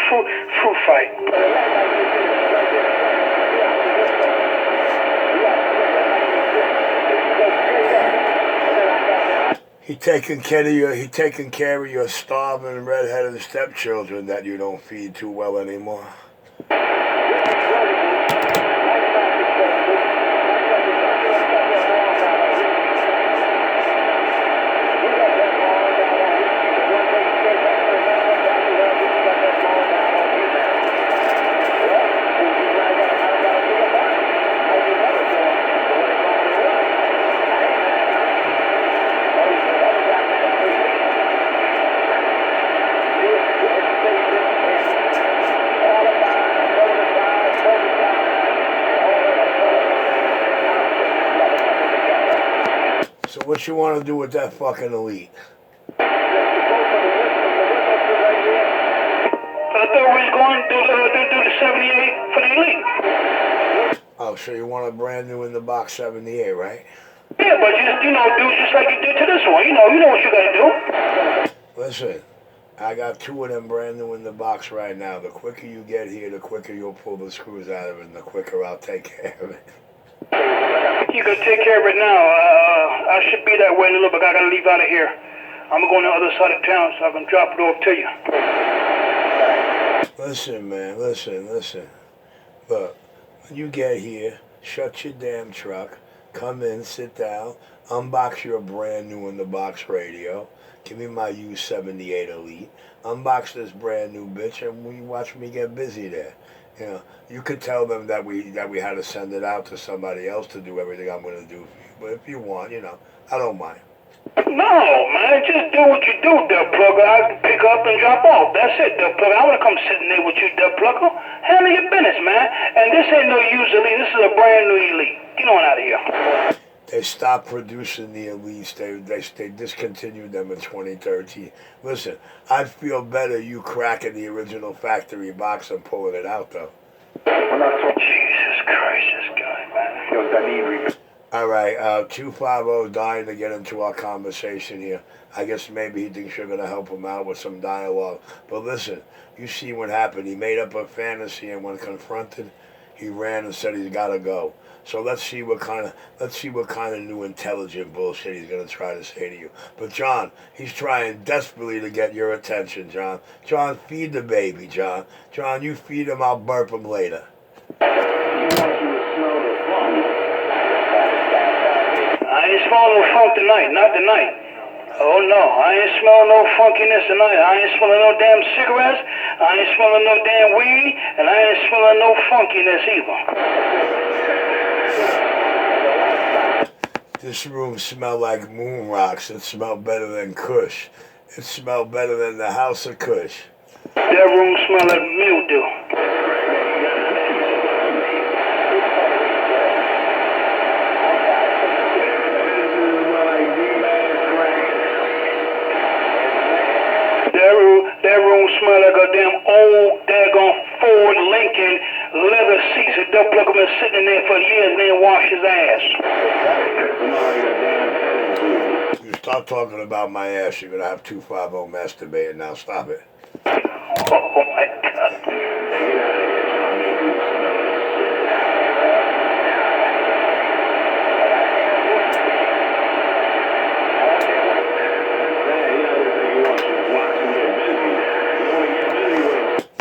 fruit fight. He taking care of your starving red-headed stepchildren that you don't feed too well anymore. So what you want to do with that fucking elite? I thought we was going to do the 78 for the elite. Oh, so you want a brand new in the box 78, right? Yeah, but just, do just like you did to this one. You know what you gotta do. Listen, I got 2 of them brand new in the box right now. The quicker you get here, the quicker you'll pull the screws out of it, and the quicker I'll take care of it. You can take care of it now. I should be that way in a little bit. I gotta leave out of here. I'm going to the other side of town so I can drop it off to you. Listen, man, listen. Look, when you get here, shut your damn truck, come in, sit down, unbox your brand new in the box radio, give me my U78 Elite, unbox this brand new bitch, and we watch me get busy there. You know, you could tell them that we had to send it out to somebody else to do everything I'm going to do for you. But if you want, I don't mind. No, man, just do what you do, Dub Plugger. I can pick up and drop off. That's it, Dub Plugger. I want to come sitting there with you, Dub Plugger. Handle your business, man. And this ain't no used elite. This is a brand new elite. Get on out of here. They stopped producing the elites. They discontinued them in 2013. Listen, I'd feel better you cracking the original factory box and pulling it out, though. Jesus Christ, this guy, man. Yo, Danny, All right, 250 dying to get into our conversation here. I guess maybe he thinks you're going to help him out with some dialogue. But listen, you see what happened. He made up a fantasy, and when confronted, he ran and said he's got to go. So let's see what kind of new intelligent bullshit he's going to try to say to you. But John, he's trying desperately to get your attention, John. John, feed the baby, John. John, you feed him, I'll burp him later. I ain't smelling no funk tonight, not tonight. Oh no, I ain't smelling no funkiness tonight. I ain't smelling no damn cigarettes, I ain't smelling no damn weed, and I ain't smelling no funkiness either. This room smelled like moon rocks. It smelled better than Kush. It smelled better than the House of Kush. That room smell like mildew. That room smell like a damn old daggone Ford Lincoln leather seats. A Dub Plugger been sitting in there for years and didn't wash his ass. You stop talking about my ass, you're going to have 250 masturbating now. Stop it. Oh my God.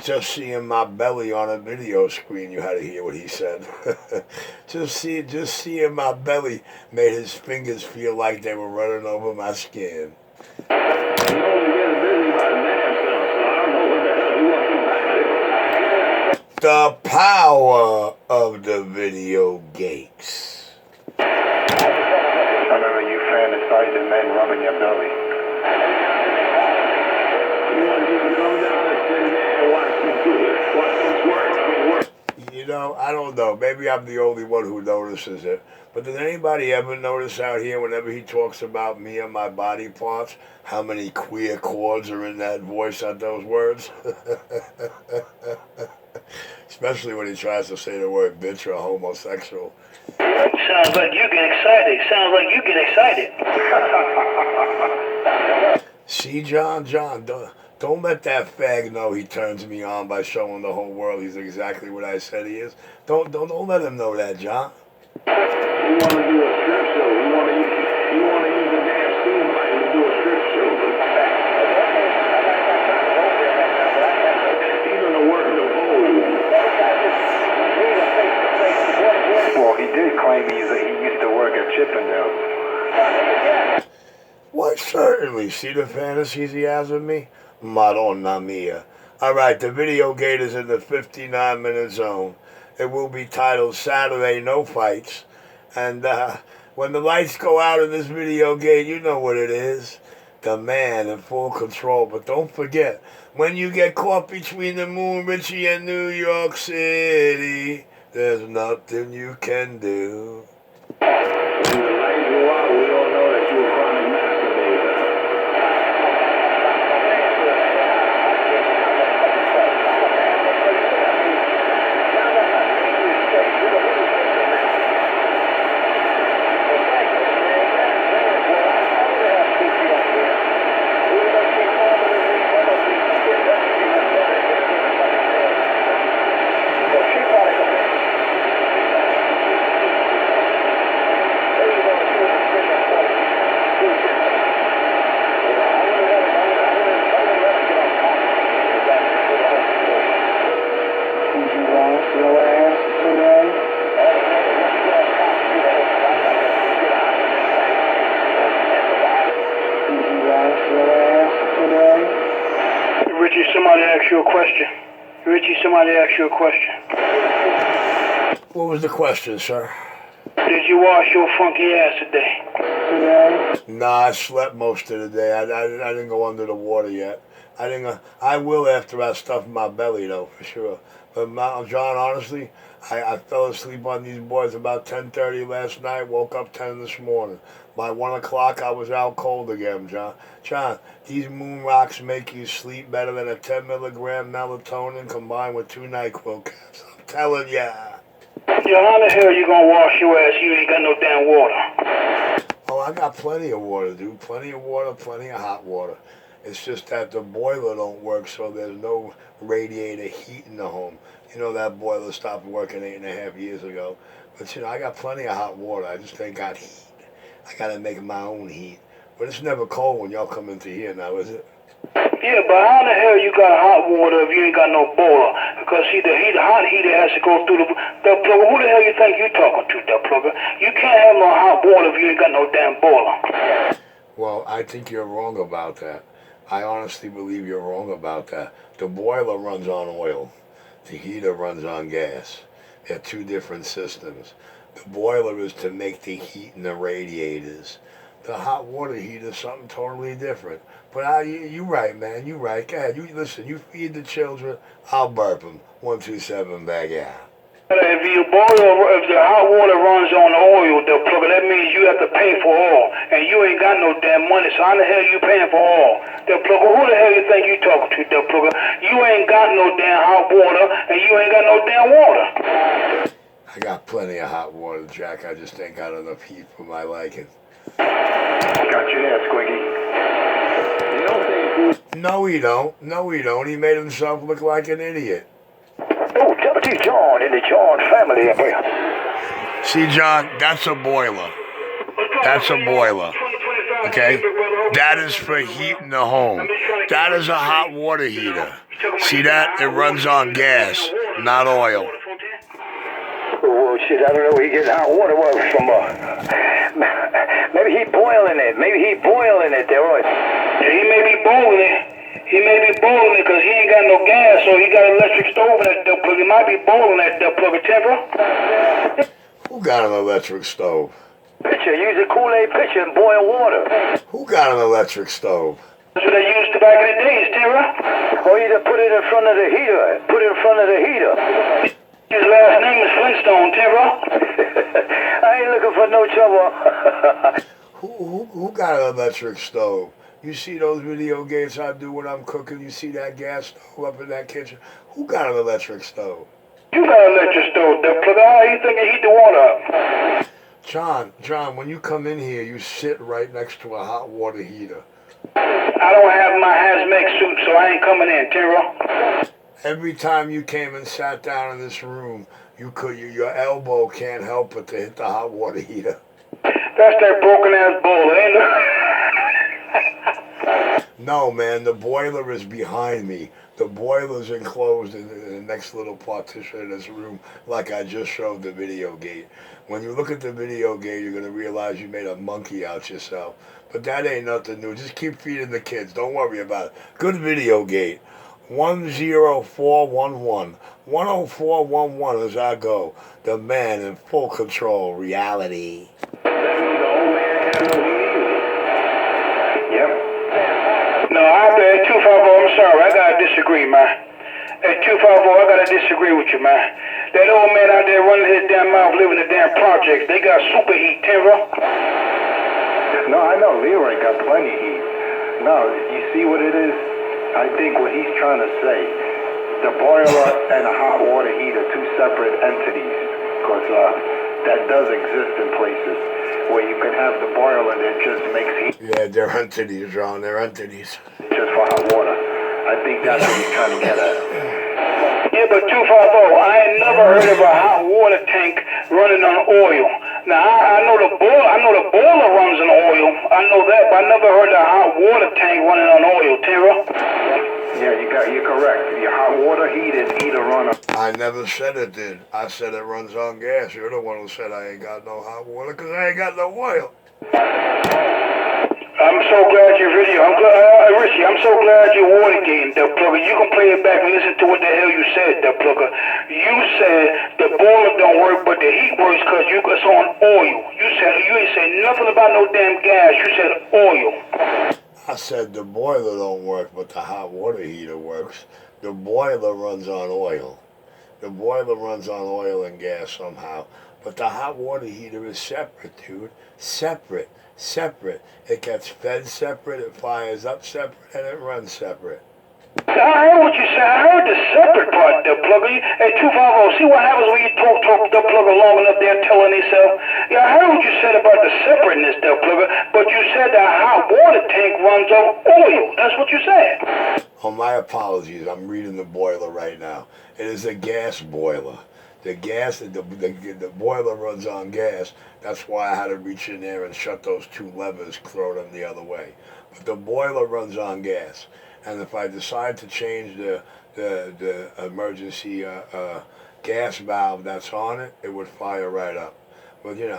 Just seeing my belly on a video screen, you had to hear what he said. just seeing my belly made his fingers feel like they were running over my skin. The power of the video gates. I remember you fantasizing men rubbing your belly. I don't know. Maybe I'm the only one who notices it. But does anybody ever notice out here whenever he talks about me and my body parts, how many queer chords are in that voice on those words? Especially when he tries to say the word bitch or homosexual. Sounds like you get excited. See, John, Don't let that fag know he turns me on by showing the whole world he's exactly what I said he is. Don't let him know that, John. You want to do a strip show. You want to use a damn steam pipe to do a strip show. He's going to work the pole. Well, he did claim he used to work at Chippendale. Why, certainly. See the fantasies he has with me? Madonna mia. All right, the video gate is in the 59-minute zone. It will be titled Saturday No Fights. And when the lights go out in this video gate, you know what it is. The man in full control. But don't forget, when you get caught between the moon, Richie, and New York City, there's nothing you can do. When the lights go out, we all know that you're a chronic masturbator. Richie, somebody asked you a question. Richie, somebody asked you a question. What was the question, sir? Did you wash your funky ass today? Nah, I slept most of the day. I didn't go under the water yet. I will after I stuff my belly, though, for sure. But John, honestly, I fell asleep on these boys about 10:30 last night, woke up 10 this morning. By 1 o'clock, I was out cold again, John. John, these moon rocks make you sleep better than a 10 milligram melatonin combined with 2 NyQuil caps. I'm telling ya. Yo, how the hell you gonna wash your ass? You ain't got no damn water. Oh, I got plenty of water, dude. Plenty of water, plenty of hot water. It's just that the boiler don't work, so there's no radiator heat in the home. You know, that boiler stopped working 8.5 years ago. But, I got plenty of hot water. I just ain't got heat. I got to make my own heat. But it's never cold when y'all come into here now, is it? Yeah, but how the hell you got hot water if you ain't got no boiler? Because see, the hot heater has to go through the plugger. Who the hell you think you talking to, the plugger? You can't have no hot water if you ain't got no damn boiler. Well, I think you're wrong about that. I honestly believe you're wrong about that. The boiler runs on oil. The heater runs on gas. They're two different systems. The boiler is to make the heat in the radiators. The hot water heater is something totally different. But you right, man. You right. Go ahead. You listen. You feed the children. I'll burp them. 127 bag out. If the hot water runs on oil, the plugger, that means you have to pay for oil, and you ain't got no damn money. So how the hell you paying for oil? The plugger, who the hell you think you talking to, the plugger? You ain't got no damn hot water, and you ain't got no damn water. I got plenty of hot water, Jack. I just ain't got enough heat for my liking. Got you there, Squiggy. No, he don't. No, he don't. He made himself look like an idiot. Oh, Timothy John in the John family. See, John, that's a boiler. That's a boiler. Okay? That is for heating the home. That is a hot water heater. See that? It runs on gas, not oil. Oh, shit, I don't know where he gets hot water from. Maybe he boiling it. Maybe he boiling it there. Yeah, he may be boiling it. He may be boiling it because he ain't got no gas, so he got an electric stove in that plug. He might be boiling that plug of temper. Who got an electric stove? Pitcher, use a Kool-Aid pitcher and boil water. Who got an electric stove? That's what they used back in the days, Tara. Or either put it in front of the heater. Put it in front of the heater. His last name is Flintstone, Tara. I ain't looking for no trouble. Who got an electric stove? You see those video games I do when I'm cooking? You see that gas stove up in that kitchen? Who got an electric stove? You got an electric stove, the plug. How you think you heat the water up? John, when you come in here, you sit right next to a hot water heater. I don't have my hazmat suit, so I ain't coming in, Tiro. Every time you came and sat down in this room, your elbow can't help but to hit the hot water heater. That's that broken ass boiler, ain't it? No, man, the boiler is behind me. The boiler's enclosed in the next little partition in this room, like I just showed the video gate. When you look at the video gate, you're going to realize you made a monkey out yourself. But that ain't nothing new. Just keep feeding the kids. Don't worry about it. Good video gate. 10411. 10411 as I go. The man in full control. Reality. No, at 250, I'm sorry, I gotta disagree, man. At 250, I gotta disagree with you, man. That old man out there running his damn mouth, living in the damn projects, they got super heat, Timber. No, I know Leroy got plenty heat. No, you see what it is? I think what he's trying to say, the boiler and a hot water heat are two separate entities, because that does exist in places where you can have the boiler that just makes heat. Yeah, they're entities, Ron. They're entities. Just for hot water. I think that's what he's trying to get at. Yeah, but 250, I ain't never heard of a hot water tank running on oil. Now, I know the boiler runs on oil. I know that, but I never heard a hot water tank running on oil, Tara. Yeah, you're correct. Your hot water heat is either run on. I never said it did. I said it runs on gas. You're the one who said I ain't got no hot water because I ain't got no oil. I'm so glad your video. Richie, I'm so glad your water game, the plugger. You can play it back and listen to what the hell you said, the plugger. You said the boiler don't work, but the heat works because it's on oil. You ain't said nothing about no damn gas. You said oil. I said the boiler don't work, but the hot water heater works. The boiler runs on oil. The boiler runs on oil and gas somehow. But the hot water heater is separate, dude. Separate. It gets fed separate, it fires up separate, and it runs separate. I heard what you said. I heard the separate part, the plugger. Hey, 250, see what happens when you talk the plugger long enough there telling yourself? Yeah, I heard what you said about the separateness, the plugger, but you said the hot water tank runs on oil. That's what you said. Oh, my apologies. I'm reading the boiler right now. It is a gas boiler. The boiler runs on gas. That's why I had to reach in there and shut those two levers, throw them the other way. But the boiler runs on gas. And if I decide to change the emergency gas valve that's on it, it would fire right up. But, it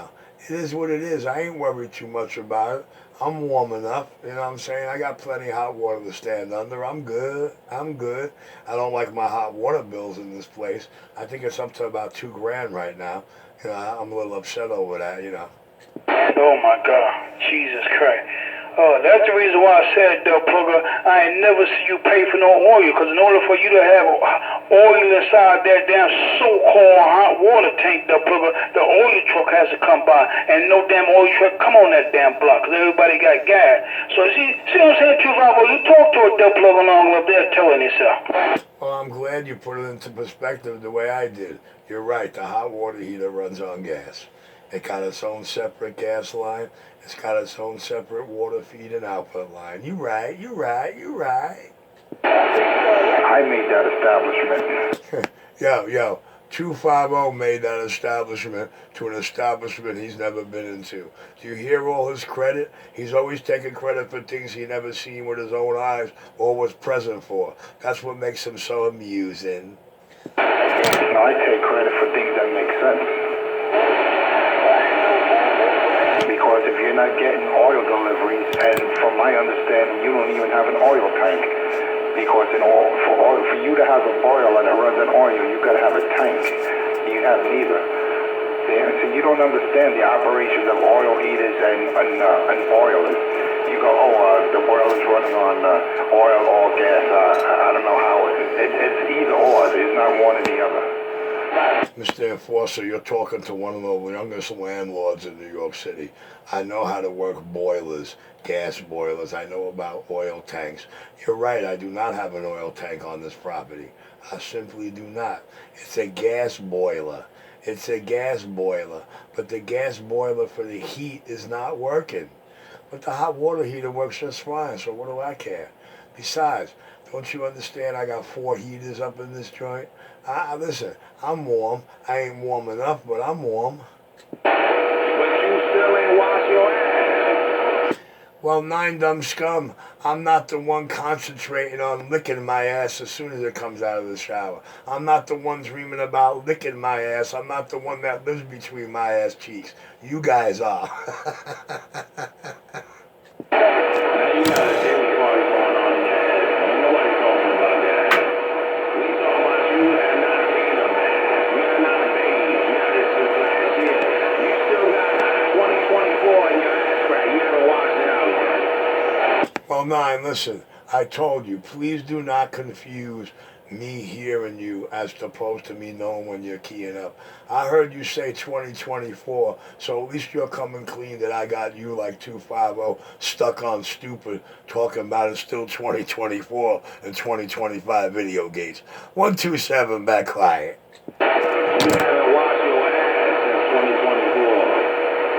is what it is. I ain't worried too much about it. I'm warm enough, you know what I'm saying? I got plenty of hot water to stand under. I'm good. I don't like my hot water bills in this place. I think it's up to about $2,000 right now. I'm a little upset over that, Oh my God, Jesus Christ. That's the reason why I said, plugger, I ain't never see you pay for no oil, because in order for you to have oil inside that damn so-called hot water tank, plugger, the oil truck has to come by, and no damn oil truck come on that damn block, because everybody got gas. So see what I'm saying, 250, you talk to a plugger along up there telling yourself. Well, I'm glad you put it into perspective the way I did. You're right, the hot water heater runs on gas. It got its own separate gas line. It's got its own separate water feed and output line. You right. I made that establishment. Yo, 250 made that establishment to an establishment he's never been into. Do you hear all his credit? He's always taking credit for things he never seen with his own eyes or was present for. That's what makes him so amusing. No, I take credit for things that make sense. Because if you're not getting oil deliveries, and from my understanding, you don't even have an oil tank. Because for you to have a boiler that runs on oil, you got to have a tank. You have neither. So you don't understand the operations of oil heaters and boilers. You go, the boiler's running on oil or gas. I don't know how it's either or. It's not one or the other. Mr. Enforcer, you're talking to one of the youngest landlords in New York City. I know how to work boilers, gas boilers. I know about oil tanks. You're right, I do not have an oil tank on this property. I simply do not. It's a gas boiler. It's a gas boiler, but the gas boiler for the heat is not working. But the hot water heater works just fine, so what do I care? Besides, don't you understand I got 4 heaters up in this joint? Listen, I'm warm. I ain't warm enough, but I'm warm. But you still ain't wash your ass. Well, 9 dumb scum, I'm not the one concentrating on licking my ass as soon as it comes out of the shower. I'm not the one dreaming about licking my ass. I'm not the one that lives between my ass cheeks. You guys are. Now you got a dance party going on in your head. Nobody's talking about that. We talking about you have not seen a man. You have not bathed. You had this since last year. You still got 2024 in your ass crack. You haven't washed it out yet. Well, 9, listen, I told you, please do not confuse me hearing you as opposed to me knowing when you're keying up. I heard you say 2024, so at least you're coming clean that I got you like 250 stuck on stupid talking about it's still 2024 and 2025 video gates. 127 back client. You haven't washed your ass since 2024.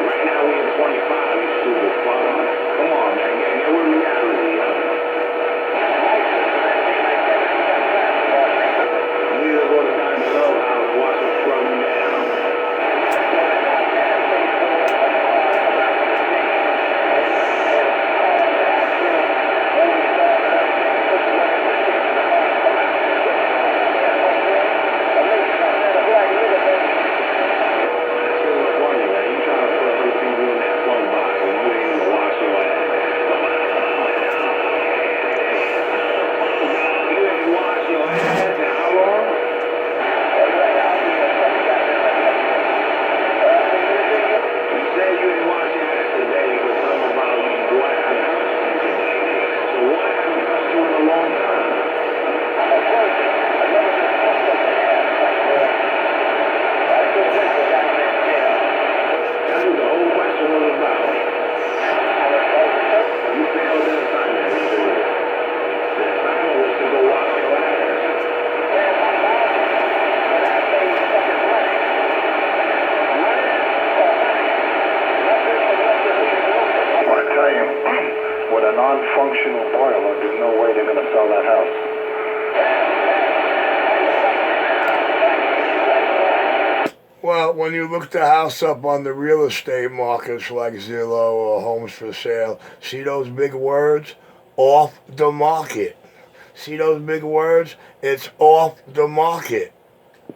Right now we in 25, you stupid fuck. Come on, man. Get with reality, yo. You need to go to Dr. Love House and watch him scrub you down. That's really funny, man. You trying to put other people in that phone box and you ain't even wash your ass. You ain't wash your ass in how long? You said you didn't wash your ass today, but something about you boy haven't touched you today. So what haven't touched you in a long time? That's what the whole question was about. You failed the assignment. The assignment was to go wash your ass. I tell you, with a non-functional boiler, there's no way they're going to sell that house. Well, when you look the house up on the real estate markets like Zillow or Homes for Sale, see those big words? Off the market. See those big words? It's off the market.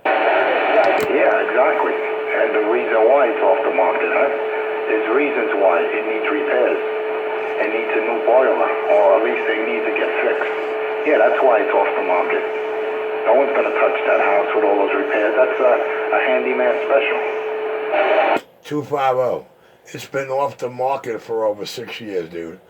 Yeah, exactly. And the reason why it's off the market, huh? There's reasons why. It needs repairs. It needs a new boiler, or at least they need to get fixed. Yeah, that's why it's off the market. No one's going to touch that house with all those repairs. That's a handyman special. 250. It's been off the market for over 6 years, dude.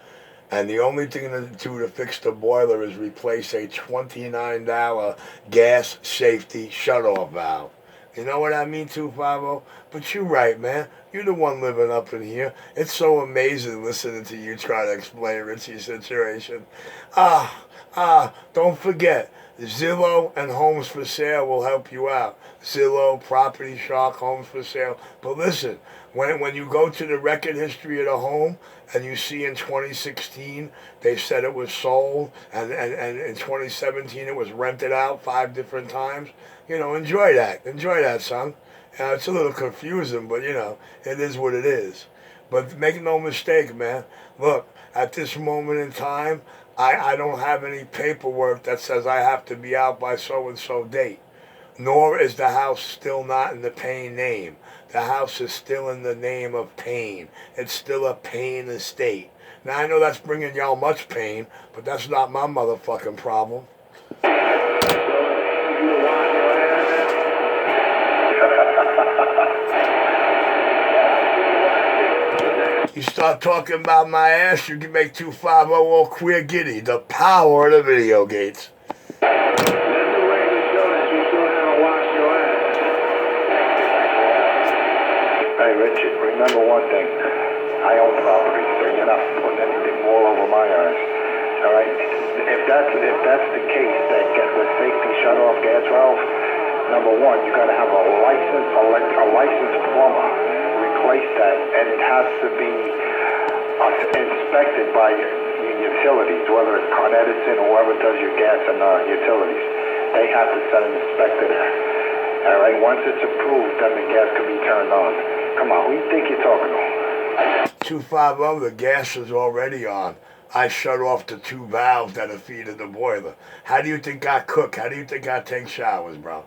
And the only thing to do to fix the boiler is replace a $29 gas safety shutoff valve. You know what I mean, 250? But you're right, man. You're the one living up in here. It's so amazing listening to you try to explain Richie's situation. Don't forget, Zillow and Homes for Sale will help you out. Zillow, Property Shark, Homes for Sale. But listen, when you go to the record history of the home and you see in 2016 they said it was sold and in 2017 it was rented out 5 different times, enjoy that. Enjoy that, son. It's a little confusing, but, it is what it is. But make no mistake, man. Look, at this moment in time, I don't have any paperwork that says I have to be out by so-and-so date. Nor is the house still not in the Payne name. The house is still in the name of Payne. It's still a Payne estate. Now, I know that's bringing y'all much pain, but that's not my motherfucking problem. You start talking about my ass, you can make 250 all queer giddy. The power of the video gates. Hey, Richard, remember one thing. I own property, so you're not putting anything more over my eyes. All right? If that's the case, that get the safety shut-off gas valve, number one, you got to have a licensed plumber replace that, and it has to be inspected by your utilities, whether it's Con Edison or whoever does your gas and utilities. They have to send an inspector there. All right, once it's approved, then the gas can be turned on. Come on, who do you think you're talking to? 250, the gas is already on. I shut off the 2 valves that are feeding the boiler. How do you think I cook? How do you think I take showers, bro?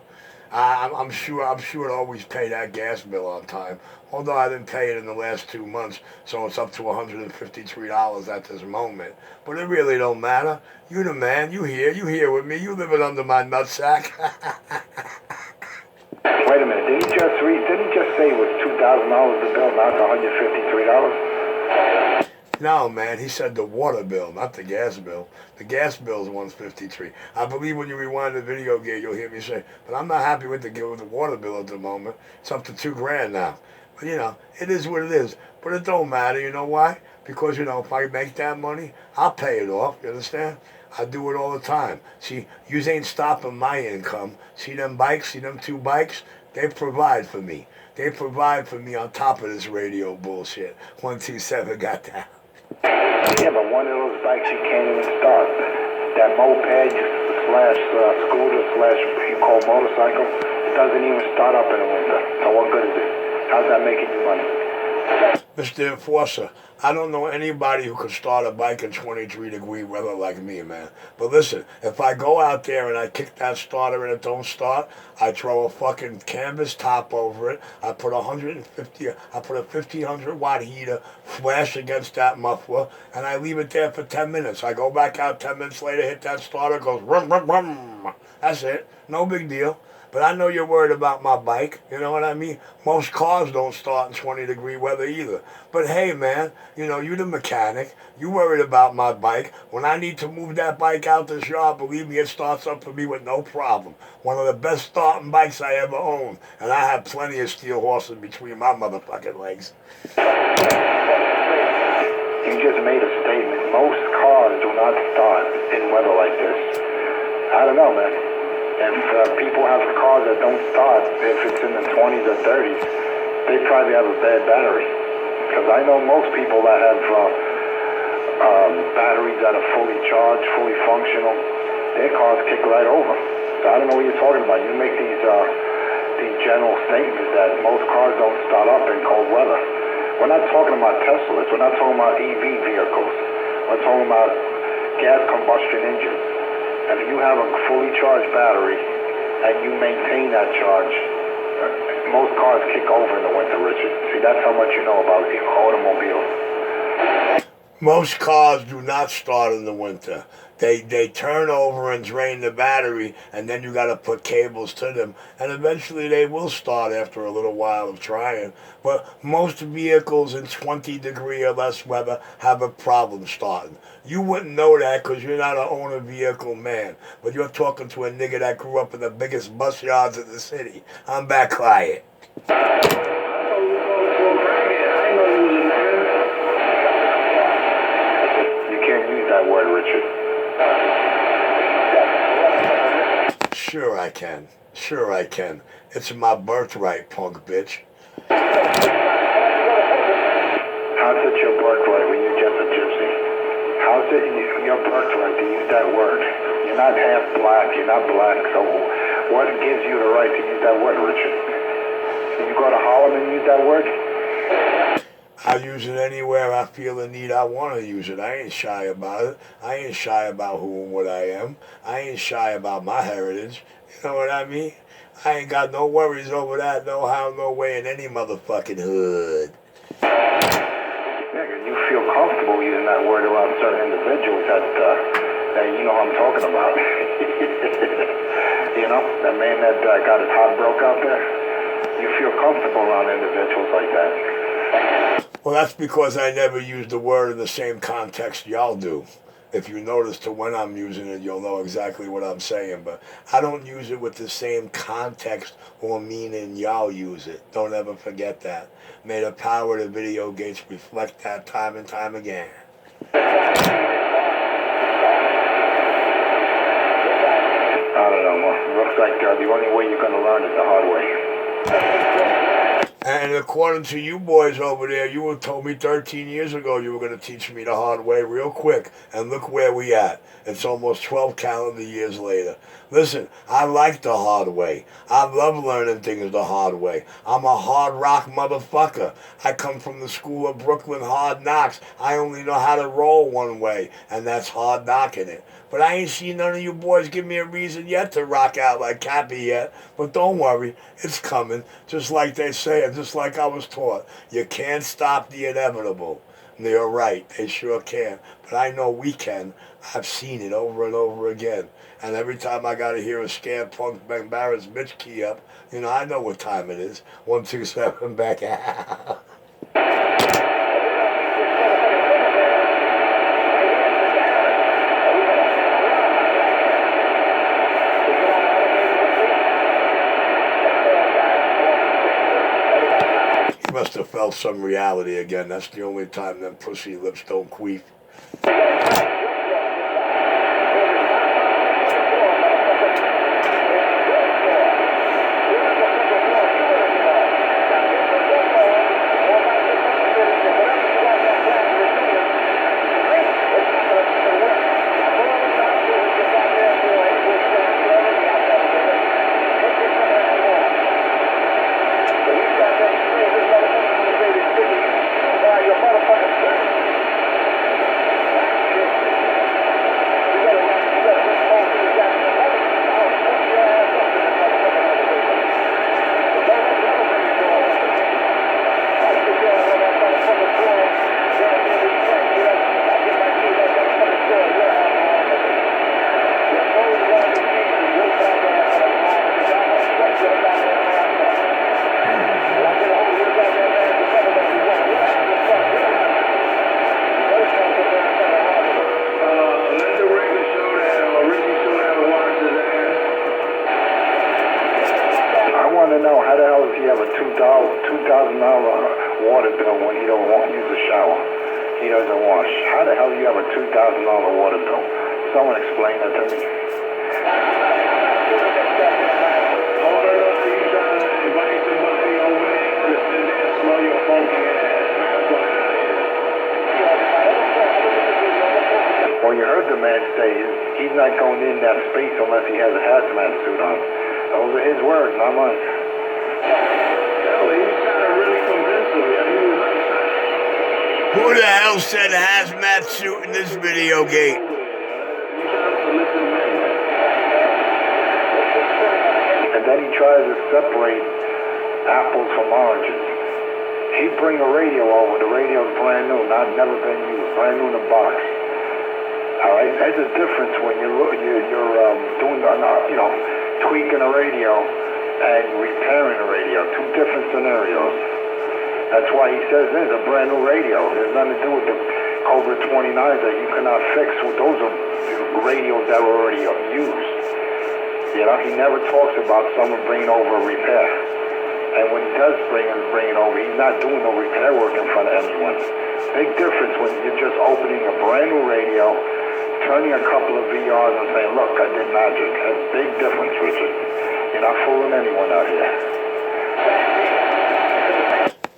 I'm sure to always pay that gas bill on time. Although I didn't pay it in the last 2 months, so it's up to $153 at this moment. But it really don't matter. You the man. You here with me. You living under my nutsack. Wait a minute. Didn't he just say it was $2,000 the bill, not $153? No, man, he said the water bill, not the gas bill. The gas bill is $153. I believe when you rewind the video, Gate, you'll hear me say, but I'm not happy with the water bill at the moment. It's up to $2,000 now. But, it is what it is. But it don't matter, you know why? Because, if I make that money, I'll pay it off, you understand? I do it all the time. See, you ain't stopping my income. See them bikes, see them 2 bikes? They provide for me. They provide for me on top of this radio bullshit. 127 got that. Yeah, but one of those bikes you can't even start. That moped slash scooter slash you call motorcycle, it doesn't even start up in the winter. So what good is it? How's that making you money? Mr. Enforcer, I don't know anybody who could start a bike in 23-degree weather like me, man. But listen, if I go out there and I kick that starter and it don't start, I throw a fucking canvas top over it. I put a 1500 watt heater flash against that muffler, and I leave it there for 10 minutes. I go back out 10 minutes later, hit that starter, goes rum, rum, rum. That's it. No big deal. But I know you're worried about my bike, you know what I mean? Most cars don't start in 20-degree weather either. But hey, man, you the mechanic. You worried about my bike. When I need to move that bike out the shop, believe me, it starts up for me with no problem. One of the best starting bikes I ever owned. And I have plenty of steel horses between my motherfucking legs. You just made a statement. Most cars do not start in weather like this. I don't know, man. If people have cars that don't start, if it's in the 20s or 30s, they probably have a bad battery. Because I know most people that have batteries that are fully charged, fully functional, their cars kick right over. So I don't know what you're talking about. You make these general statements that most cars don't start up in cold weather. We're not talking about Teslas. We're not talking about EV vehicles. We're talking about gas combustion engines. And if you have a fully charged battery and you maintain that charge, most cars kick over in the winter, Richard. See, that's how much you know about automobiles. Most cars do not start in the winter. They turn over and drain the battery, and then you got to put cables to them. And eventually they will start after a little while of trying. But most vehicles in 20-degree or less weather have a problem starting. You wouldn't know that because you're not an owner vehicle man. But you're talking to a nigga that grew up in the biggest bus yards in the city. I'm back quiet. You can't use that word, Richard. Sure I can. Sure I can. It's my birthright, punk bitch. How's it your birthright when you're just a gypsy? How's it your birthright to use that word? You're not half black, you're not black, so what gives you the right to use that word, Richard? Can you go to Harlem and use that word? I use it anywhere I feel the need I want to use it. I ain't shy about it. I ain't shy about who and what I am. I ain't shy about my heritage. You know what I mean? I ain't got no worries over that, no how, no way in any motherfucking hood. Yeah, you feel comfortable using that word around certain individuals that you know what I'm talking about. You know, that man that got his heart broke out there, you feel comfortable around individuals like that. Well, that's because I never use the word in the same context y'all do. If you notice to when I'm using it, you'll know exactly what I'm saying. But I don't use it with the same context or meaning y'all use it. Don't ever forget that. May the power of the video gates reflect that time and time again. I don't know. Looks like the only way you're going to learn And according to you boys over there, you were told me 13 years ago you were going to teach me the hard way real quick. And look where we at. It's almost 12 calendar years later. Listen, I like the hard way. I love learning things the hard way. I'm a hard rock motherfucker. I come from the school of Brooklyn Hard Knocks. I only know how to roll one way, and that's hard knocking it. But I ain't seen none of you boys give me a reason yet to rock out like Cappy yet. But don't worry, it's coming. Just like they say, and just like I was taught. You can't stop the inevitable. And they're right, they sure can. But I know we can. I've seen it over and over again. And every time I gotta hear a scam punk bang Barrett's bitch key up, I know what time it is. 127 back out. He must have felt some reality again. That's the only time them pussy lips don't queef. Water bill when he don't use the shower. He doesn't wash. How the hell do you have a $2,000 water bill? Someone explain that to me. Well, you heard the man say he's not going in that space unless he has a hazmat suit on. Those are his words, not mine. Who the hell said hazmat suit in this video gate? And then he tries to separate apples from oranges. He'd bring a radio over. The radio's brand new, never been used, brand new in the box. All right, there's a difference when you're doing, tweaking a radio and repairing a radio. Two different scenarios. That's why he says there's a brand new radio. There's nothing to do with the Cobra 29s that you cannot fix. Those are radios that were already used. He never talks about someone bringing over a repair. And when he does bring it over, he's not doing no repair work in front of anyone. Big difference when you're just opening a brand new radio, turning a couple of VRs and saying, look, I did magic. That's a big difference, Richard. You're not fooling anyone out here.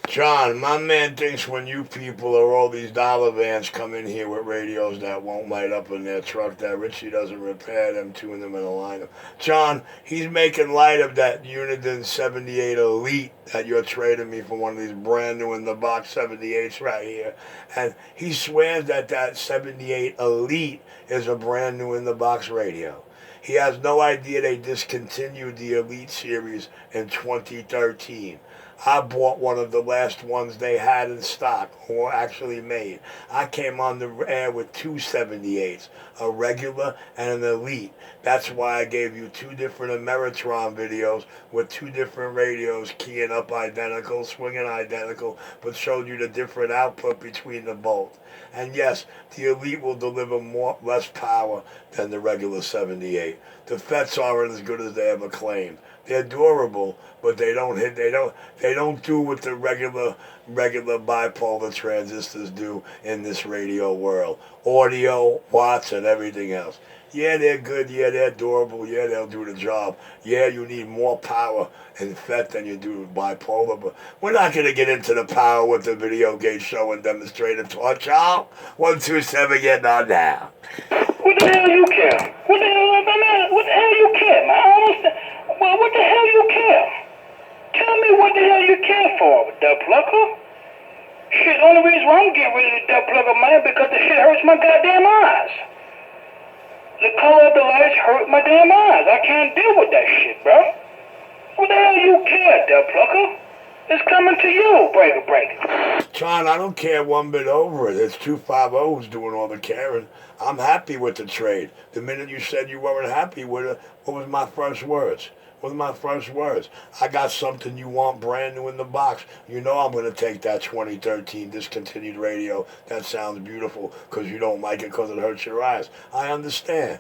John, my man thinks when you people or all these dollar vans come in here with radios that won't light up in their truck, that Richie doesn't repair them, tune them, and align them. John, he's making light of that Uniden 78 Elite that you're trading me for one of these brand new in the box 78s right here. And he swears that 78 Elite is a brand new in the box radio. He has no idea they discontinued the Elite series in 2013. I bought one of the last ones they had in stock, or actually made. I came on the air with two 78s, a regular and an Elite. That's why I gave you two different Ameritron videos with two different radios, keying up identical, swinging identical, but showed you the different output between the both. And yes, the Elite will deliver less power than the regular 78. The FETs aren't as good as they ever claimed. They're durable, but they don't do what the regular bipolar transistors do in this radio world. Audio, watts, and everything else. Yeah, they're good. Yeah, they're adorable. Yeah, they'll do the job. Yeah, you need more power and fat than you do bipolar. But we're not going to get into the power with the video game show and demonstrator talk, Charles. 127, getting on now. What the hell you care? What the hell you care, man? I don't understand. Well, what the hell you care? Tell me what the hell you care for, the plucker? Shit, the only reason why I'm getting rid of the plugger, man, because the shit hurts my goddamn eyes. The color of the lights hurt my damn eyes. I can't deal with that shit, bro. What the hell you care, the plucker? It's coming to you, breaker. John, I don't care one bit over it. It's 250 who's doing all the caring. I'm happy with the trade. The minute you said you weren't happy with it, what was my first words? I got something you want brand new in the box. You know I'm going to take that 2013 discontinued radio. That sounds beautiful because you don't like it because it hurts your eyes. I understand,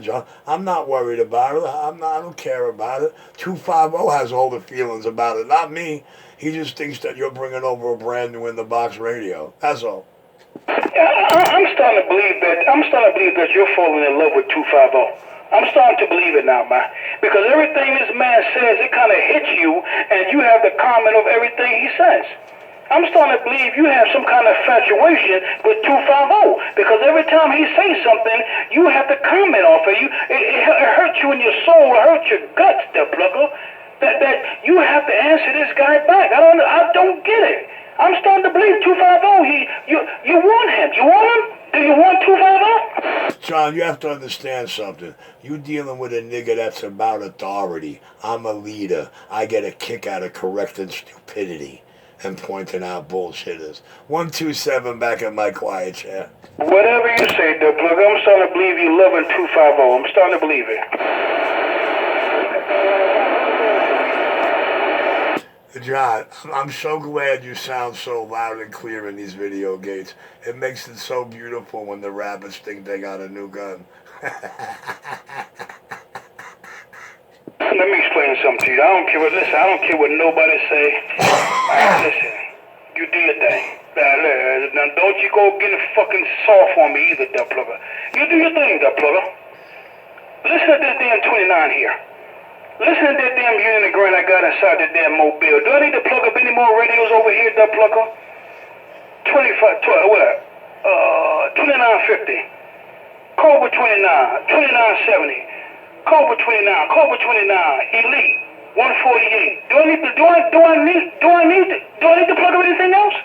John. I'm not worried about it. I don't care about it. 250 has all the feelings about it, not me. He just thinks that you're bringing over a brand new in the box radio. That's all. I'm starting to believe that you're falling in love with 250. I'm starting to believe it now, man. Because everything this man says, it kind of hits you, and you have the comment of everything he says. I'm starting to believe you have some kind of infatuation with 250. Because every time he says something, you have to comment off of you. It hurts you in your soul. It hurts your guts, the plugger. That you have to answer this guy back. I don't get it. I'm starting to believe 250. You want him. You want him? Do you want 250? John, you have to understand something. You dealing with a nigga that's about authority. I'm a leader. I get a kick out of correcting stupidity and pointing out bullshitters. 127 back in my quiet chair. Whatever you say, the plug, I'm starting to believe you loving 250. I'm starting to believe it. John, I'm so glad you sound so loud and clear in these video gates. It makes it so beautiful when the rabbits think they got a new gun. Let me explain something to you. I don't care what nobody say. Listen, you do your thing. Now don't you go getting fucking soft on me either, Dub Plugger. You do your thing, Dub Plugger. Listen to this damn 29 here. Listen to that damn unit grant I got inside that damn mobile. Do I need to plug up any more radios over here, Dub Plugger? 2950. Cobra 29, 2970. Cobra 29, Cobra 29, Elite, 148. Do I need to plug up anything else?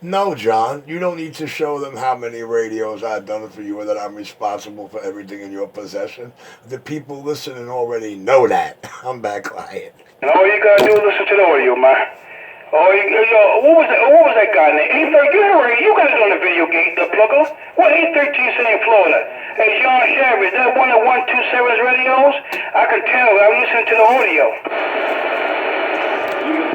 No, John, you don't need to show them how many radios I've done for you or that I'm responsible for everything in your possession. The people listening already know that. I'm back quiet. And all you gotta do is listen to the audio, man. What was that guy named? 813, you got it on the video game, the plugger. What 813 say in Florida? Hey, John Sherry, is that one of 127's radios? I can tell, I'm listening to the audio.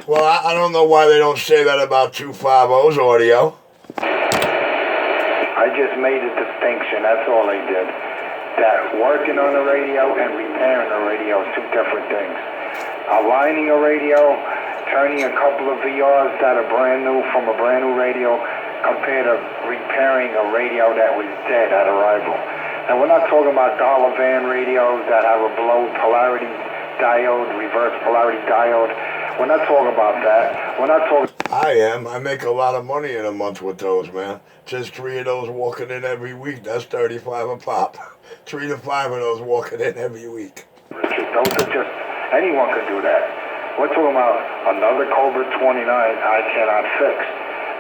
Well, I don't know why they don't say that about 250's audio. I just made a distinction, that's all I did. That working on a radio and repairing a radio is two different things. Aligning a radio, turning a couple of VRs that are brand new from a brand new radio compared to repairing a radio that was dead at arrival. And we're not talking about dollar van radios that have a below polarity diode, reverse polarity diode. We're not talking about that. We're not talking... I am. I make a lot of money in a month with those, man. Just 3 of those walking in every week. That's 35 a pop. 3 to 5 of those walking in every week. Those are just... Anyone can do that. We're talking about another Cobra 29 I cannot fix.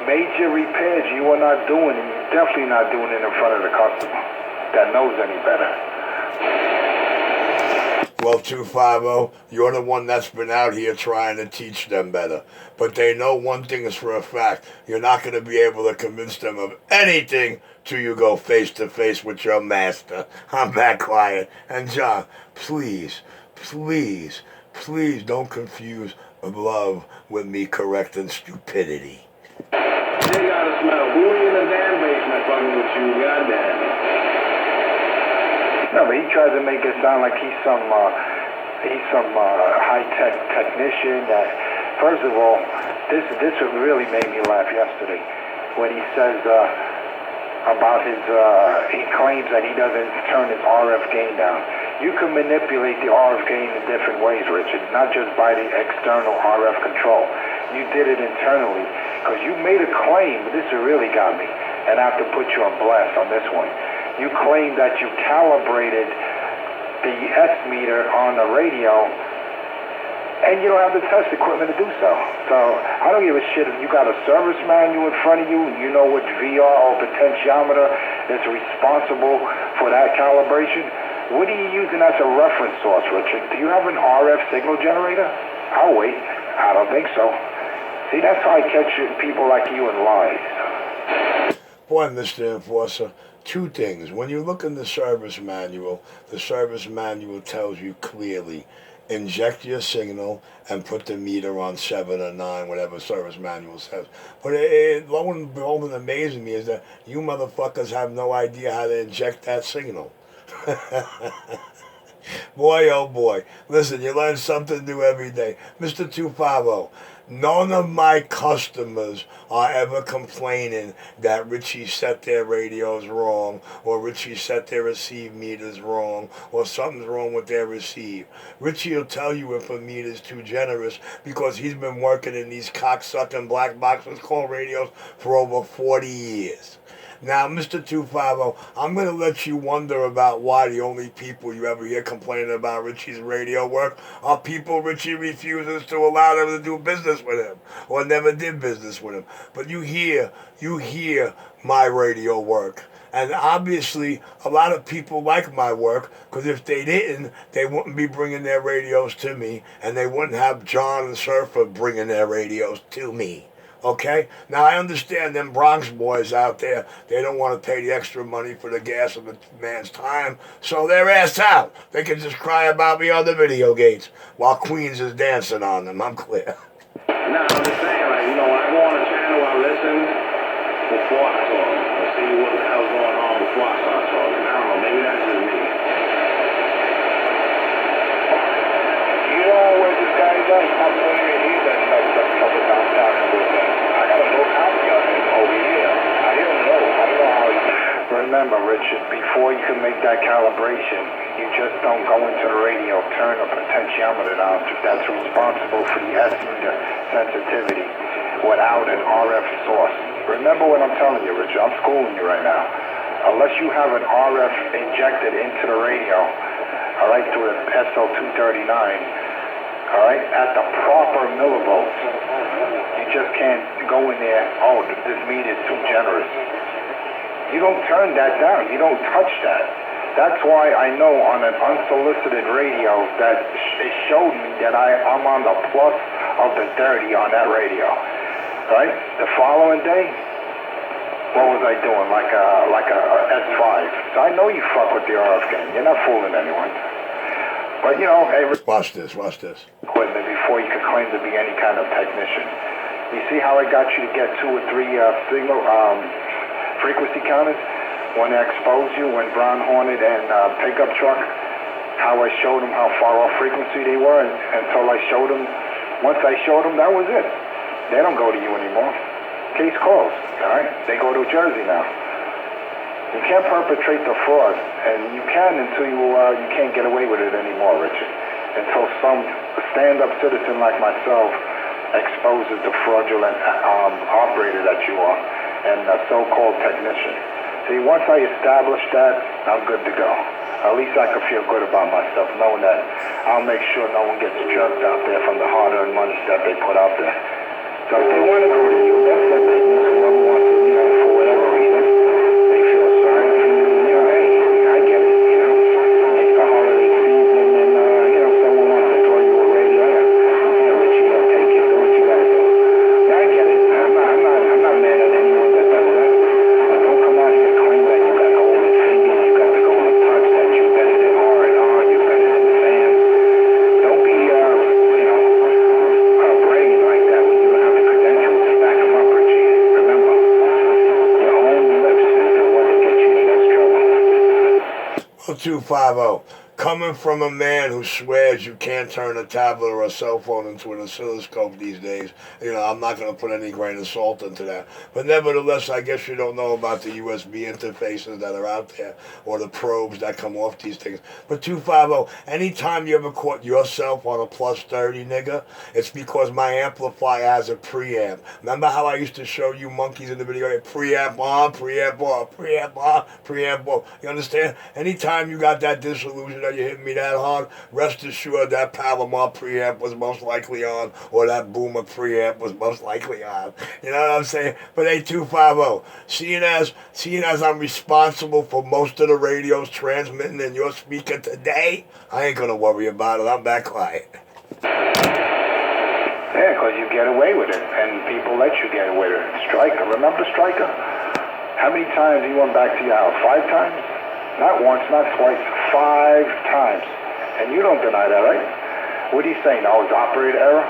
Major repairs you are not doing, and you're definitely not doing it in front of the customer that knows any better. Well, 250, you're the one that's been out here trying to teach them better. But they know one thing is for a fact. You're not going to be able to convince them of anything till you go face to face with your master. I'm back quiet. And John, please don't confuse love with me correcting stupidity. They gotta smell booty in the damn basement fucking with you, goddamn. No, but he tries to make it sound like he's some high-tech technician. That, first of all, this really made me laugh yesterday when he says about his, he claims that he doesn't turn his RF gain down. You can manipulate the RF gain in different ways, Richard, not just by the external RF control. You did it internally, because you made a claim, but this really got me, and I have to put you on blast on this one. You claimed that you calibrated the S meter on the radio, and you don't have the test equipment to do so. So I don't give a shit if you got a service manual in front of you and you know which VR or potentiometer is responsible for that calibration. What are you using as a reference source, Richard? Do you have an RF signal generator? I'll wait. I don't think so. See, that's how I catch people like you in lies. Boy, Mr. Enforcer, two things. When you look in the service manual tells you clearly, inject your signal and put the meter on 7 or 9, whatever service manual says. But lo and behold, amazing me is that you motherfuckers have no idea how to inject that signal. Boy, oh boy. Listen, you learn something new every day. Mr. 250, none of my customers are ever complaining that Richie set their radios wrong, or Richie set their receive meters wrong, or something's wrong with their receive. Richie will tell you if a meter's too generous because he's been working in these cocksucking black boxes called radios for over 40 years. Now, Mr. 250, I'm going to let you wonder about why the only people you ever hear complaining about Richie's radio work are people Richie refuses to allow them to do business with him, or never did business with him. But you hear my radio work. And obviously, a lot of people like my work, because if they didn't, they wouldn't be bringing their radios to me, and they wouldn't have John and Surfer bringing their radios to me. Okay? Now, I understand them Bronx boys out there, they don't want to pay the extra money for the gas of the man's time, so they're ass out. They can just cry about me on the video gates while Queens is dancing on them. I'm clear. No, I'm just saying, like, you know, when I go on a channel, I listen before I talk. I see what the hell's going on before I start talking. I don't know, maybe that's just me. You know where this guy is at? I'm telling you, he's at trouble downtown in Brooklyn. I got a little copy of him over here. I don't know how he... Remember, Richard, before you can make that calibration, you just don't go into the radio, turn a potentiometer down that's responsible for the S meter sensitivity without an RF source. Remember what I'm telling you, Richard. I'm schooling you right now. Unless you have an RF injected into the radio, all right, through the SL239, all right, at the proper millivolts, you just can't go in there, oh, this meter is too generous. You don't turn that down. You don't touch that. That's why I know on an unsolicited radio that it showed me that I'm on the plus of the 30 on that radio. Right? The following day, what was I doing? Like a S5. So I know you fuck with the RF game. You're not fooling anyone. But you know, hey, Watch this. equipment before you could claim to be any kind of technician. You see how I got you to get 2 or 3 signal frequency counters when I exposed you, when Brown Hornet and pickup truck, how I showed them how far off frequency they were, and until I showed them, once I showed them, that was it. They don't go to you anymore. Case closed, all right? They go to Jersey now. You can't perpetrate the fraud, and you can until you can't get away with it anymore, Richard. Until some stand-up citizen like myself exposes the fraudulent operator that you are, and a so-called technician. See, once I establish that, I'm good to go. At least I can feel good about myself, knowing that I'll make sure no one gets jerked out there from the hard-earned money that they put out there. So if they want to go to you, that's their business. Whoever wants to, you know, for whatever reason, they feel sorry for you. You know, hey, I get it, you know. It's the holiday season, and, you know, someone wants to throw you a radio. Yeah, but you gotta take it, do what you gotta do. Yeah, I get it. I'm not mad at anyone that does that. But don't come out here and claim that you got golden fingers, you got the golden touch, that you're better than R&R, you're better than Sam. Don't be, you know, bragging like that when you don't have the credentials to back them up, Richie. Remember, your own lips is the one that gets you in most trouble. Well, 250, Coming from a man who swears you can't turn a tablet or a cell phone into an oscilloscope these days, I'm not going to put any grain of salt into that. But nevertheless, I guess you don't know about the USB interfaces that are out there or the probes that come off these things. But 250, anytime you ever caught yourself on a plus 30, nigga, it's because my amplifier has a preamp. Remember how I used to show you monkeys in the video? Preamp on, preamp off, preamp on, preamp off. You understand? Anytime you got that disillusion that you hit me that hard, rest assured that Palomar preamp was most likely on, or that Boomer preamp was most likely on. You know what I'm saying? But hey, 250, seeing as I'm responsible for most of the radios transmitting in your speaker today, I ain't gonna worry about it. I'm that quiet. Yeah, because you get away with it, and people let you get away with it. Stryker, remember Stryker? How many times he went back to your house? 5 times? Not once, not twice, 5 times. And you don't deny that, right? What are you saying? Oh, it's operator error?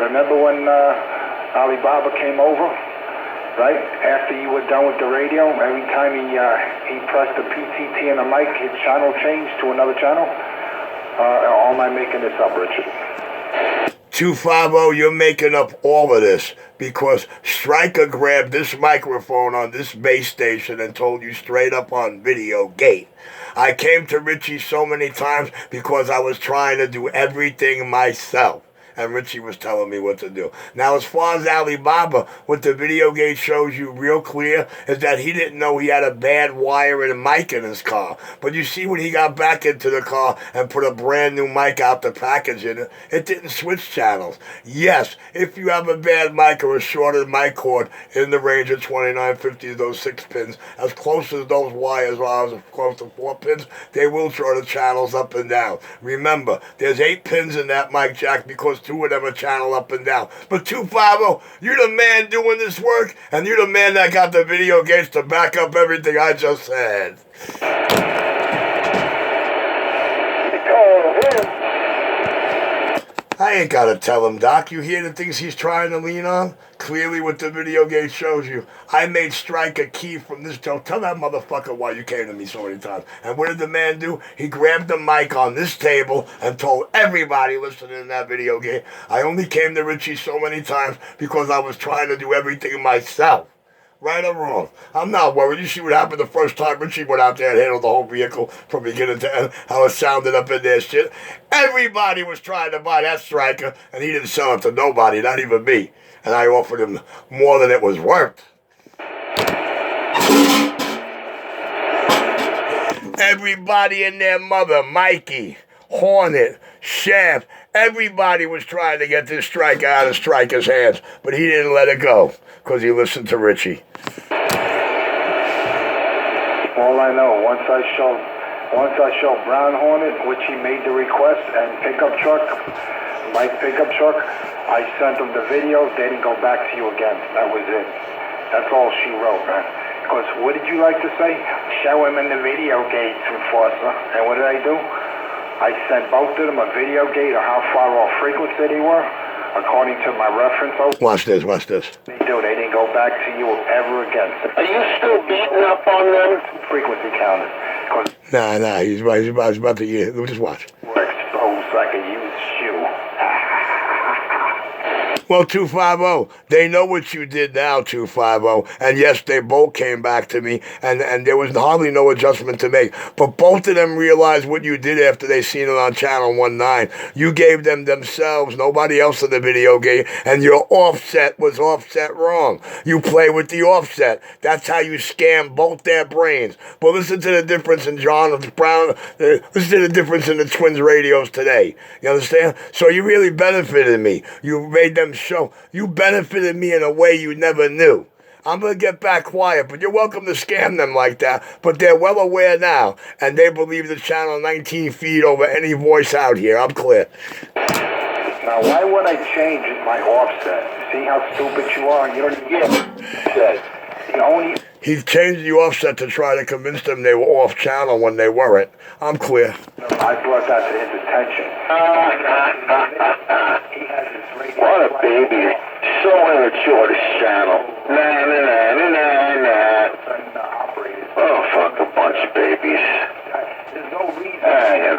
Remember when Alibaba came over, right? After you were done with the radio, every time he pressed the PTT and the mic, his channel changed to another channel? Or am I making this up, Richard? 250, you're making up all of this because Stryker grabbed this microphone on this base station and told you straight up on Video Gate. I came to Richie so many times because I was trying to do everything myself. And Richie was telling me what to do. Now, as far as Alibaba, what the Video Gate shows you real clear is that he didn't know he had a bad wire and mic in his car. But you see when he got back into the car and put a brand new mic out the package in it, it didn't switch channels. Yes, if you have a bad mic or a shorted mic cord in the range of 2950, those 6 pins, as close as those wires are, as close to 4 pins, they will throw the channels up and down. Remember, there's 8 pins in that mic jack because 2 of them are channel up and down. But 250, you're the man doing this work, and you're the man that got the Video Gates to back up everything I just said. I ain't gotta tell him, Doc. You hear the things he's trying to lean on? Clearly what the Video Gate shows you. I made Stryker key from this joke. Tell that motherfucker why you came to me so many times. And what did the man do? He grabbed the mic on this table and told everybody listening in that Video Gate, I only came to Richie so many times because I was trying to do everything myself. Right or wrong? I'm not worried. You see what happened the first time Richie went out there and handled the whole vehicle from beginning to end, how it sounded up in there shit. Everybody was trying to buy that Stryker, and he didn't sell it to nobody, not even me. And I offered him more than it was worth. Everybody and their mother, Mikey, Hornet, Shaft, everybody was trying to get this Stryker out of Stryker's hands, but he didn't let it go because he listened to Richie. All I know, once I show Brown Hornet, which he made the request, and pickup truck, Mike pickup truck, I sent them the video. They didn't go back to you again. That was it. That's all she wrote, man. Because what did you like to say? Show him in the Video Gate, Enforcer. And what did I do? I sent both of them a Video Gate of how far off frequency they were, according to my reference. Watch this, watch this. They didn't go back to you ever again. Are you still beating up on them? Frequency counters. Nah, he's about to eat it. Just watch. We're exposed like a used shoe. Well, 250, they know what you did now, 250. And yes, they both came back to me, and there was hardly no adjustment to make. But both of them realized what you did after they seen it on Channel 19. You gave them themselves, nobody else in the Video Gate, and your offset was offset wrong. You play with the offset. That's how you scam both their brains. But listen to the difference in John Brown. Listen to the difference in the Twins radios today. You understand? So you really benefited me. You made them show. You benefited me in a way you never knew. I'm going to get back quiet, but you're welcome to scam them like that. But they're well aware now, and they believe the Channel 19 feed over any voice out here. I'm clear. Now, why would I change my offset? See how stupid you are? You don't get it. He changed the offset to try to convince them they were off channel when they weren't. I'm clear. I brought that to his attention. What a baby. So immature, this channel. Nah. Oh, fuck a bunch of babies. There's no reason. Yeah,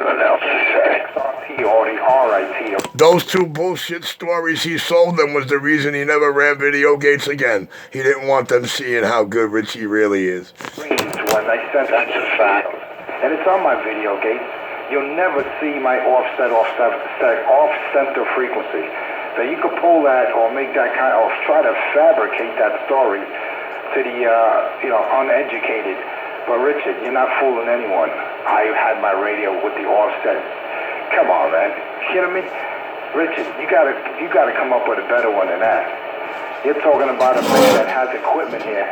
Those two bullshit stories he sold them was the reason he never ran Video Gates again. He didn't want them seeing how good Richie really is. When I sent That's a fact. and it's on my Video Gates, you'll never see my off-center frequency. So you could pull that or make that kind or try to fabricate that story to the uneducated. But Richard, you're not fooling anyone. I had my radio with the offset. Come on, man. You kidding me? Richard, you gotta come up with a better one than that. You're talking about a man that has equipment here.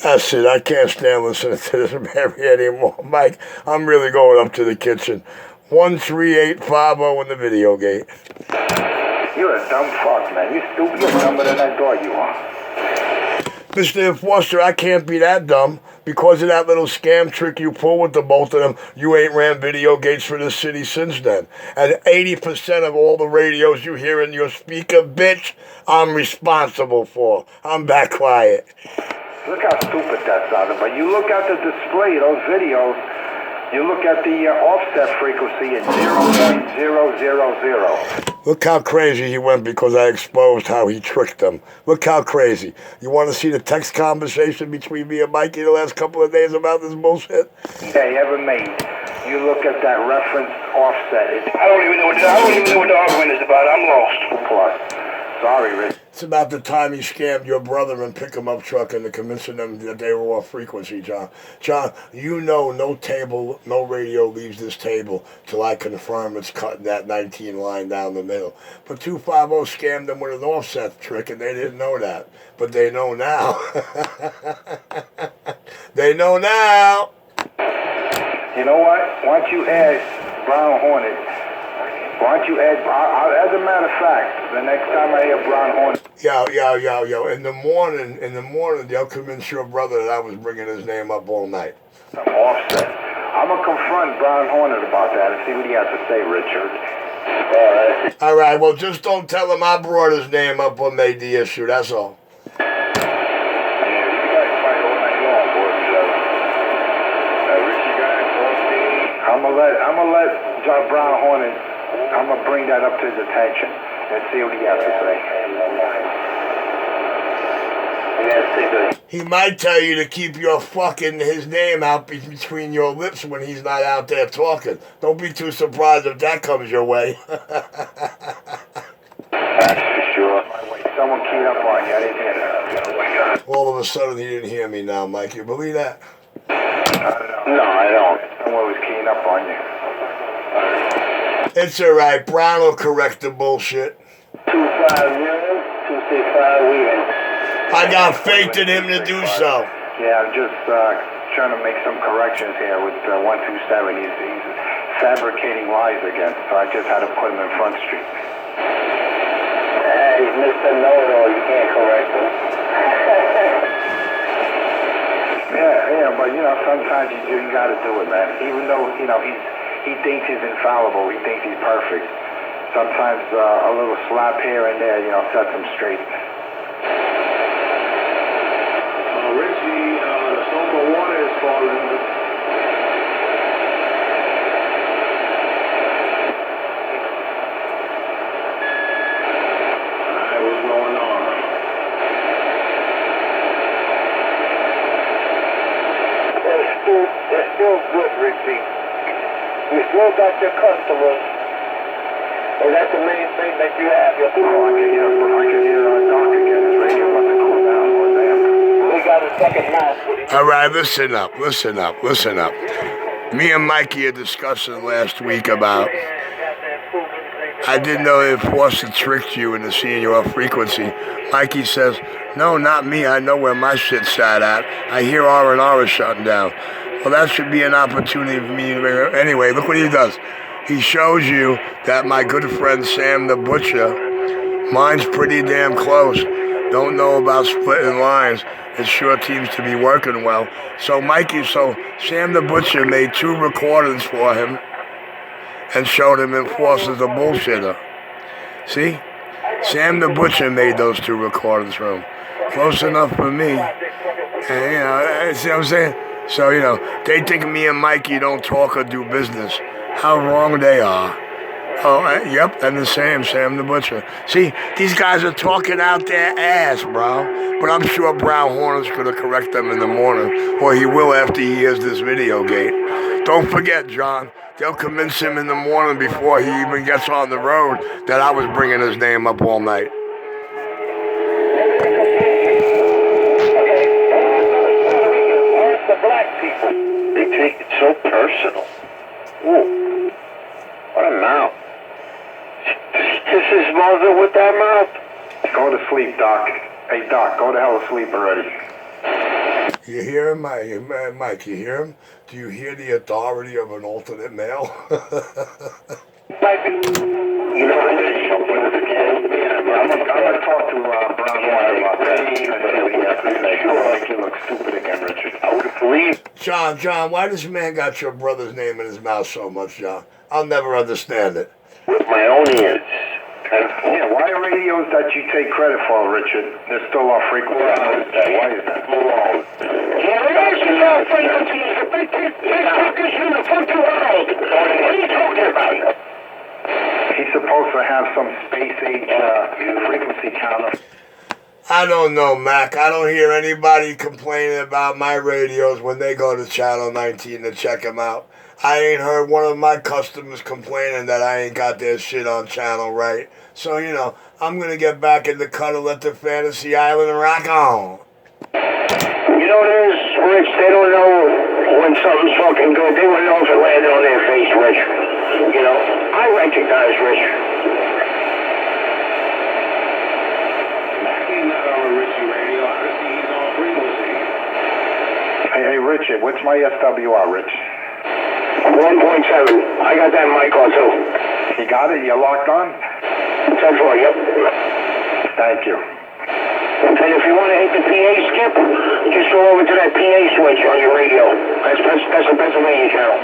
That's it. I can't stand listening to this Mary anymore. Mike, I'm really going up to the kitchen. 13850 in the Video Gate. You're a dumb fuck, man. You're stupid. You're dumber than I thought you are. Mr. Enforcer, I can't be that dumb. Because of that little scam trick you pull with the both of them, you ain't ran Video Gates for the city since then. And 80% of all the radios you hear in your speaker, bitch, I'm responsible for. I'm back quiet. Look how stupid that sounded. But you look at the display, those videos, you look at the offset frequency at 0.000. Look how crazy he went because I exposed how he tricked them. Look how crazy. You want to see the text conversation between me and Mikey the last couple of days about this bullshit? They ever made. You look at that reference offset. I don't even know what the argument is about. I'm lost. Plus. Sorry, Rich. It's about the time he scammed your brother and pick-em-up truck into convincing them that they were off frequency, John. John, you know no table, no radio leaves this table till I confirm it's cutting that 19 line down the middle. But 250 scammed them with an offset trick, and they didn't know that. But they know now. They know now. You know what? Why don't you ask Brown Hornet? Why don't you add, as a matter of fact, the next time I hear Brown Hornet. Yo. In the morning, they'll convince your brother that I was bringing his name up all night. Some offset. I'm going to confront Brown Hornet about that and see what he has to say, Richard. All right, well, just don't tell him I brought his name up or made the issue, that's all. Yeah, you guys fight all night long, boys. Richie got it, I'm going to let John Brown Hornet, I'm going to bring that up to his attention and see what he has to say. He might tell you to keep your fucking his name out between your lips when he's not out there talking. Don't be too surprised if that comes your way. That's for sure. Someone keyed up on you. I didn't hear that. All of a sudden, he didn't hear me now, Mike. You believe that? I don't know. No, I don't. Someone was keying up on you. It's all right. Brown will correct the bullshit. 250-265 Wheeling. I got faith in him to do so. Yeah, I'm just trying to make some corrections here with 127. He's fabricating lies again, so I just had to put him in Front Street. He's Mr. Know-It-All. You can't correct him. Yeah, but sometimes you got to do it, man. Even though he thinks he's infallible, he thinks he's perfect. Sometimes a little slap here and there, sets him straight. Richie, the sober water is falling. Alright, what's going on? It's still good, Richie. You still got your customers. And that's the main thing that you have. Your I can hear Doc again. His radio must have cooled down more damn. We got a second mouth with him. All right, listen up. Me and Mikey had discussing last week about I didn't know if Enforcer tricked you into seeing your frequency. Mikey says, no, not me. I know where my shit sat at. I hear R&R is shutting down. Well, that should be an opportunity for me to... Anyway, look what he does. He shows you that my good friend Sam the Butcher, mine's pretty damn close. Don't know about splitting lines. It sure seems to be working well. So Sam the Butcher made 2 recordings for him and showed him Enforcer's a bullshitter. See? Sam the Butcher made those 2 recordings for him. Close enough for me. And, see what I'm saying? So, they think me and Mikey don't talk or do business. How wrong they are. Oh, yep, and the Sam the Butcher. See, these guys are talking out their ass, bro. But I'm sure Brown Horner's going to correct them in the morning, or he will after he hears this video gate. Don't forget, John, they'll convince him in the morning before he even gets on the road that I was bringing his name up all night. The black people, they take it so personal. Ooh, what a mouth. Kiss his mother with that mouth? Go to sleep, Doc. Hey, Doc, go to hell to sleep already. You hear him, Mike? You hear him? Do you hear the authority of an alternate male? You know, I'm gonna talk to Brown Horner about that. You look stupid again, Richard. I would believe. John, why does man got your brother's name in his mouth so much, John? I'll never understand it. With my own ears. Yeah, why are radios that you take credit for, Richard? They're still off frequency. Why is that? What are you talking about? He's supposed to have some space age frequency counter. I don't know, Mac. I don't hear anybody complaining about my radios when they go to Channel 19 to check them out. I ain't heard one of my customers complaining that I ain't got their shit on channel right. So, I'm going to get back in the cut and let the Fantasy Island rock on. You know what it is, Rich? They don't know when something's fucking good. They wouldn't know if it landed on their face, Rich. I recognize Rich. Mackey's not on the Richie radio. I can see he's on frequency. Hey, Richard, what's my SWR, Rich? 1.7. I got that mic on too. You got it? You locked on? 10-4, yep. Thank you. And if you want to hit the PA skip, just go over to that PA switch on your radio. That's a Pennsylvania channel.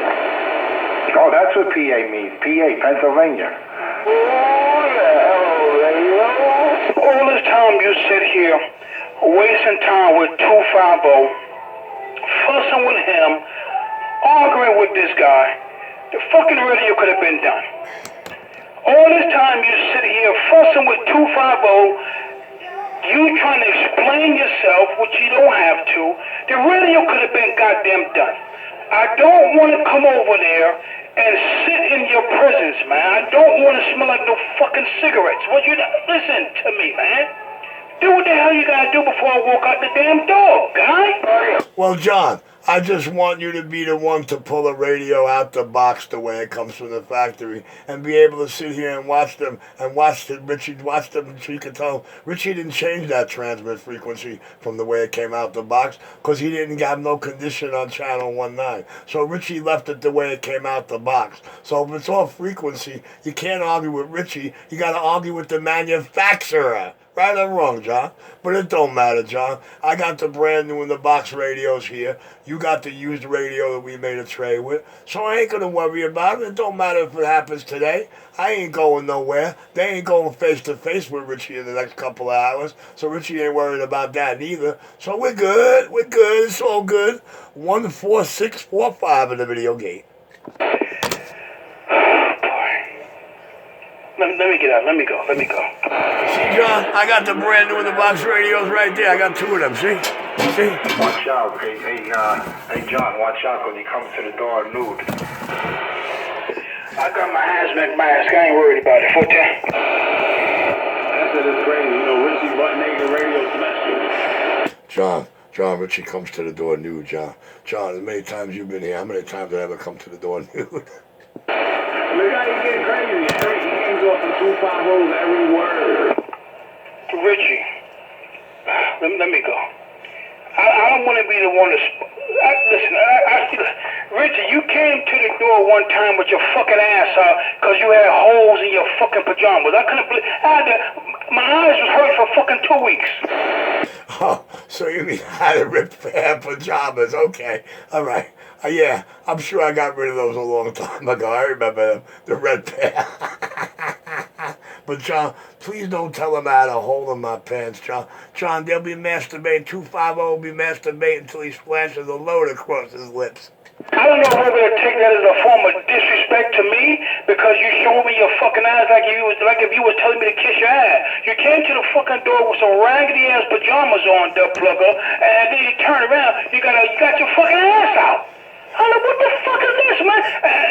Oh, that's what PA means. PA, Pennsylvania. All this time you sit here wasting time with 250, fussing with him, arguing with this guy. The fucking radio could have been done. All this time you sit here fussing with 250, you trying to explain yourself, which you don't have to. The radio could have been goddamn done. I don't want to come over there and sit in your presence, man. I don't want to smell like no fucking cigarettes. Listen to me, man. Do what the hell you gotta do before I walk out the damn door, guy. Well, John, I just want you to be the one to pull a radio out the box the way it comes from the factory and be able to sit here and watch them so you can tell Richie didn't change that transmit frequency from the way it came out the box because he didn't have no condition on channel 19. So Richie left it the way it came out the box. So if it's off frequency, you can't argue with Richie. You got to argue with the manufacturer. Right or wrong, John? But it don't matter, John. I got the brand new in the box radios here. You got the used radio that we made a trade with. So I ain't going to worry about it. It don't matter if it happens today. I ain't going nowhere. They ain't going face to face with Richie in the next couple of hours. So Richie ain't worried about that neither. So we're good. We're good. It's all good. 14645 in the video gate. Let me get out. Let me go. See, John, I got the brand new in the box radios right there. I got two of them. See? Watch out. Hey, John, watch out when you come to the door nude. I got my hazmat mask. I ain't worried about it. 410. That's it's crazy. Richie butt naked radio special. John, Richie comes to the door nude, John. John, as many times you've been here, how many times did I ever come to the door nude? Look how he get crazy. He hangs off the 250s every word. Richie, let me go. I don't want to be the one to... Listen, Richie, you came to the door one time with your fucking ass out because you had holes in your fucking pajamas. I couldn't believe... my eyes was hurt for fucking 2 weeks. Oh, so you mean I had a ripped pair of pajamas. Okay, all right. Yeah, I'm sure I got rid of those a long time ago. I remember them, the red pair. But, John, please don't tell them I had a hole in my pants, John. John, they'll be masturbating. 250 will be masturbating until he splashes a load across his lips. I don't know whether to take that as a form of disrespect to me because because you showed me your fucking eyes like if you was telling me to kiss your ass. You came to the fucking door with some raggedy ass pajamas on, the plugger, and then you turn around, you got your fucking ass out. I'm like, what the fuck is this, man?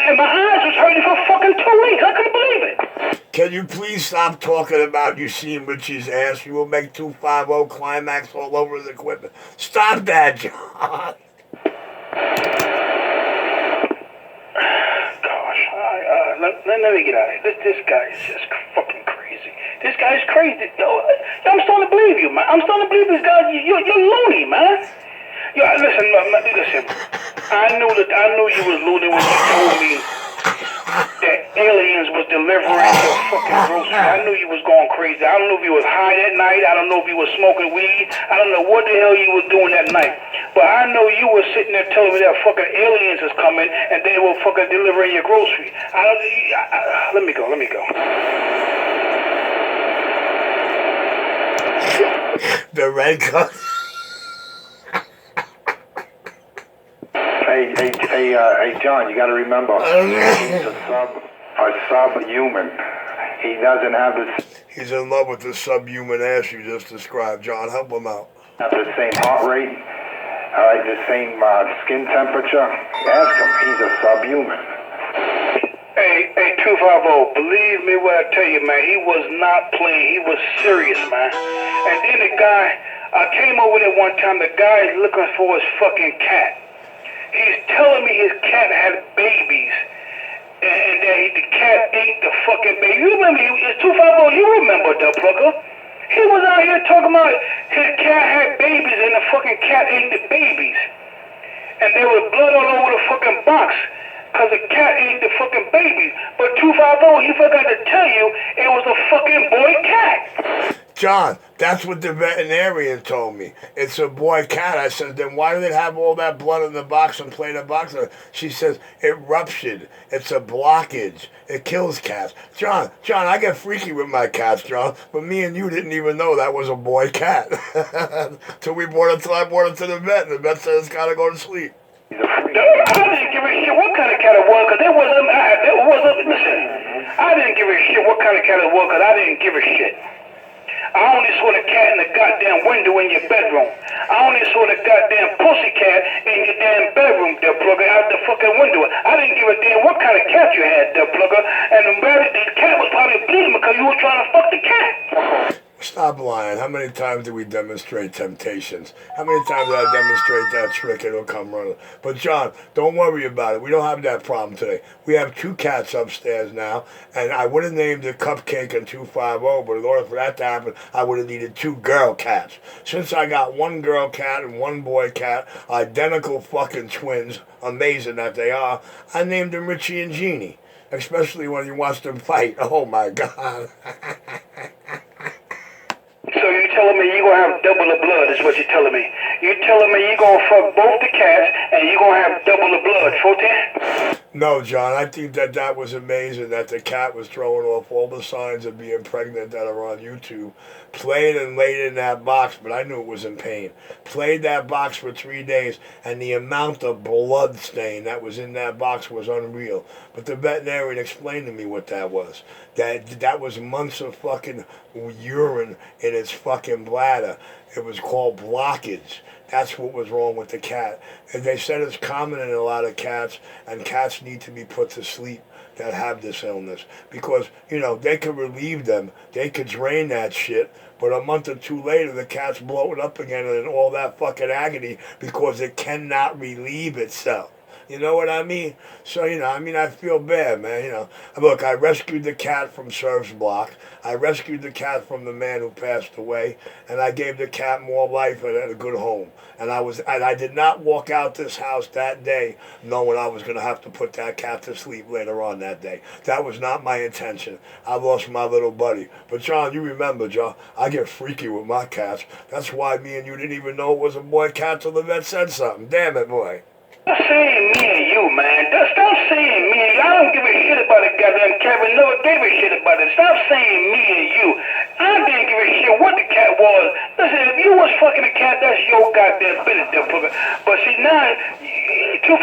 And my eyes was hurting for fucking 2 weeks. I couldn't believe it. Can you please stop talking about you seeing Richie's ass? You will make 250 climax all over his equipment. Stop that, John. Let me get out of here. This guy is just fucking crazy. This guy is crazy. Yo, I'm starting to believe you, man. I'm starting to believe this guy. You're loony, man. Yo, listen. I knew you was loony when you told me that aliens was delivering your fucking groceries. I knew you was going crazy. I don't know if you was high that night. I don't know if you was smoking weed. I don't know what the hell you was doing that night. But I know you was sitting there telling me that fucking aliens is coming and they will fucking delivering your groceries. Let me go. The red cup. Hey, John, you got to remember, he's a subhuman. He doesn't have He's in love with the subhuman ass you just described. John, help him out. the same heart rate, all right, the same skin temperature. Ask him. He's a subhuman. Hey, 250, believe me when I tell you, man, he was not playing. He was serious, man. And then the guy, I came over there one time, the guy is looking for his fucking cat. He's telling me his cat had babies, and that the cat ate the fucking baby. You remember, it's 250, you remember the plugger. He was out here talking about his cat had babies, and the fucking cat ate the babies. And there was blood all over the fucking box, because the cat ate the fucking babies. But 250, he forgot to tell you, it was a fucking boy cat. John, that's what the veterinarian told me. It's a boy cat. I said, then why did it have all that blood in the box and play the box? She says, it ruptured. It's a blockage. It kills cats. John, I get freaky with my cats, John, but me and you didn't even know that was a boy cat. Till I brought it to the vet, and the vet said it's got to go to sleep. I didn't give a shit what kind of cat it was, because listen, I didn't give a shit what kind of cat it was, because I didn't give a shit. I only saw the cat in the goddamn window in your bedroom. I only saw the goddamn pussy cat in your damn bedroom, the plugger, out the fucking window. I didn't give a damn what kind of cat you had, the plugger, and the cat was probably bleeding because you were trying to fuck the cat. Stop lying. How many times do we demonstrate temptations? How many times did I demonstrate that trick and it'll come running? But John, don't worry about it. We don't have that problem today. We have 2 cats upstairs now, and I would have named it Cupcake and 250, but in order for that to happen, I would have needed 2 girl cats. Since I got 1 girl cat and 1 boy cat, identical fucking twins, amazing that they are, I named them Richie and Jeannie, especially when you watch them fight. Oh my God. So you telling me you gonna have double the blood is what you're telling me. You telling me you gonna fuck both the cats and you gonna have double the blood, 14? No, John, I think that was amazing that the cat was throwing off all the signs of being pregnant that are on YouTube. Played and laid in that box, but I knew it was in pain. Played that box for 3 days, and the amount of blood stain that was in that box was unreal. But the veterinarian explained to me what that was. That was months of fucking urine in its fucking bladder. It was called blockage. That's what was wrong with the cat. And they said it's common in a lot of cats, and cats need to be put to sleep that have this illness. Because, they could relieve them. They could drain that shit. But a month or 2 later, the cat's blowing up again and all that fucking agony because it cannot relieve itself. You know what I mean? So, I feel bad, man. Look, I rescued the cat from Serv's Block. I rescued the cat from the man who passed away. And I gave the cat more life and a good home. And I did not walk out this house that day knowing I was going to have to put that cat to sleep later on that day. That was not my intention. I lost my little buddy. But, John, you remember, John, I get freaky with my cats. That's why me and you didn't even know it was a boy cat till the vet said something. Damn it, boy. Stop saying me and you, man. Stop saying me and you. I don't give a shit about it, goddamn Kevin. Never gave a shit about it. Stop saying me and you. I didn't give a shit what the cat was. Listen, if you was fucking a cat, that's your goddamn business, there, plugger. But see, now, 250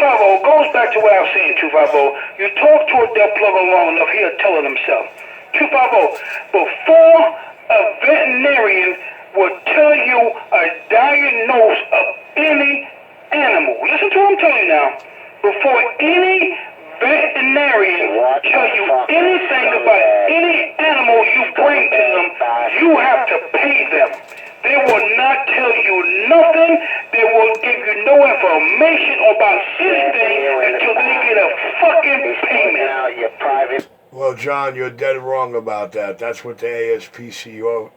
goes back to what I was saying, 250. You talk to a deaf plugger long enough, he'll tell it himself. 250, before a veterinarian will tell you a diagnosis of any animal, listen to what I'm telling you now. Before any veterinarian tell you anything about any animal you bring to them, you have to pay them. They will not tell you nothing. They will give you no information about anything until they get a fucking payment. Well, John, you're dead wrong about that. That's what the ASPCA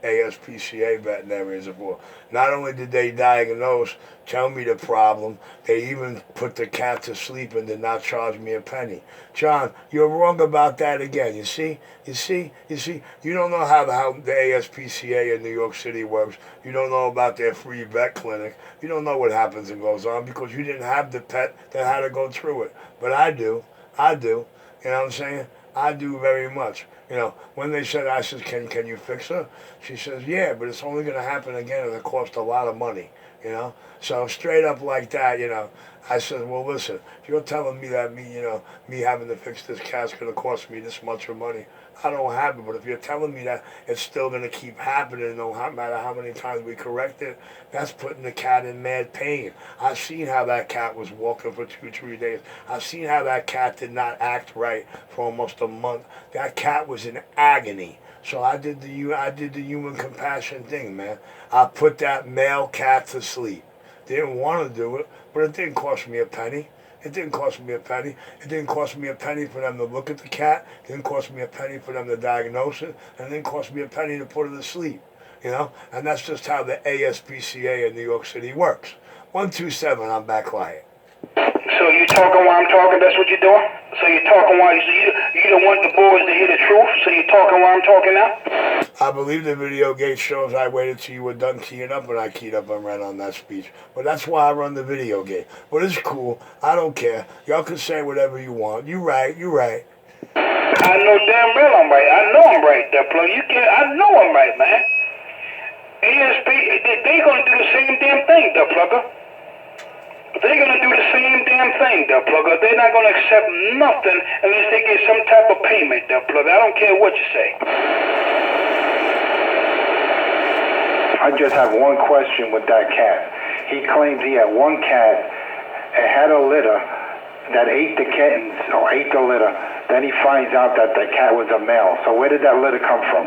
veterinarians are for. Not only did they diagnose, tell me the problem, they even put the cat to sleep and did not charge me a penny. John, you're wrong about that again. You see? You don't know how the ASPCA in New York City works. You don't know about their free vet clinic. You don't know what happens and goes on because you didn't have the pet that had to go through it. But I do. You know what I'm saying? I do very much. You know, when they said, I said, can you fix her? She says, yeah, but it's only going to happen again and it costs a lot of money, you know? So straight up like that, you know, I said, well, listen, if you're telling me that me having to fix this cat's going to cost me this much of money, I don't have it. But if you're telling me that it's still going to keep happening, no matter how many times we correct it, that's putting the cat in mad pain. I've seen how that cat was walking for 2-3 days. I've seen how that cat did not act right for almost a month. That cat was in agony. So I did the human compassion thing, man. I put that male cat to sleep. Didn't want to do it, but it didn't cost me a penny. It didn't cost me a penny. It didn't cost me a penny for them to look at the cat. It didn't cost me a penny for them to diagnose it. And it didn't cost me a penny to put it to sleep. You know? And that's just how the ASPCA in New York City works. 127, I'm back quiet. So you talking while I'm talking, that's what you're doing? So you're talking while you don't want the boys to hear the truth, so you're talking while I'm talking now? I believe the video gate shows I waited till you were done keying up and I keyed up and ran on that speech. But that's why I run the video gate. But it's cool. I don't care. Y'all can say whatever you want. You right. I know damn well I'm right. I know I'm right, there, plug. I know I'm right, man. ASP, they gonna do the same damn thing, there, plugger. They're going to do the same damn thing, there, plugger. They're not going to accept nothing unless they get some type of payment, there, plugger. I don't care what you say. I just have one question with that cat. He claims he had one cat and had a litter that ate the kittens or ate the litter. Then he finds out that the cat was a male. So where did that litter come from?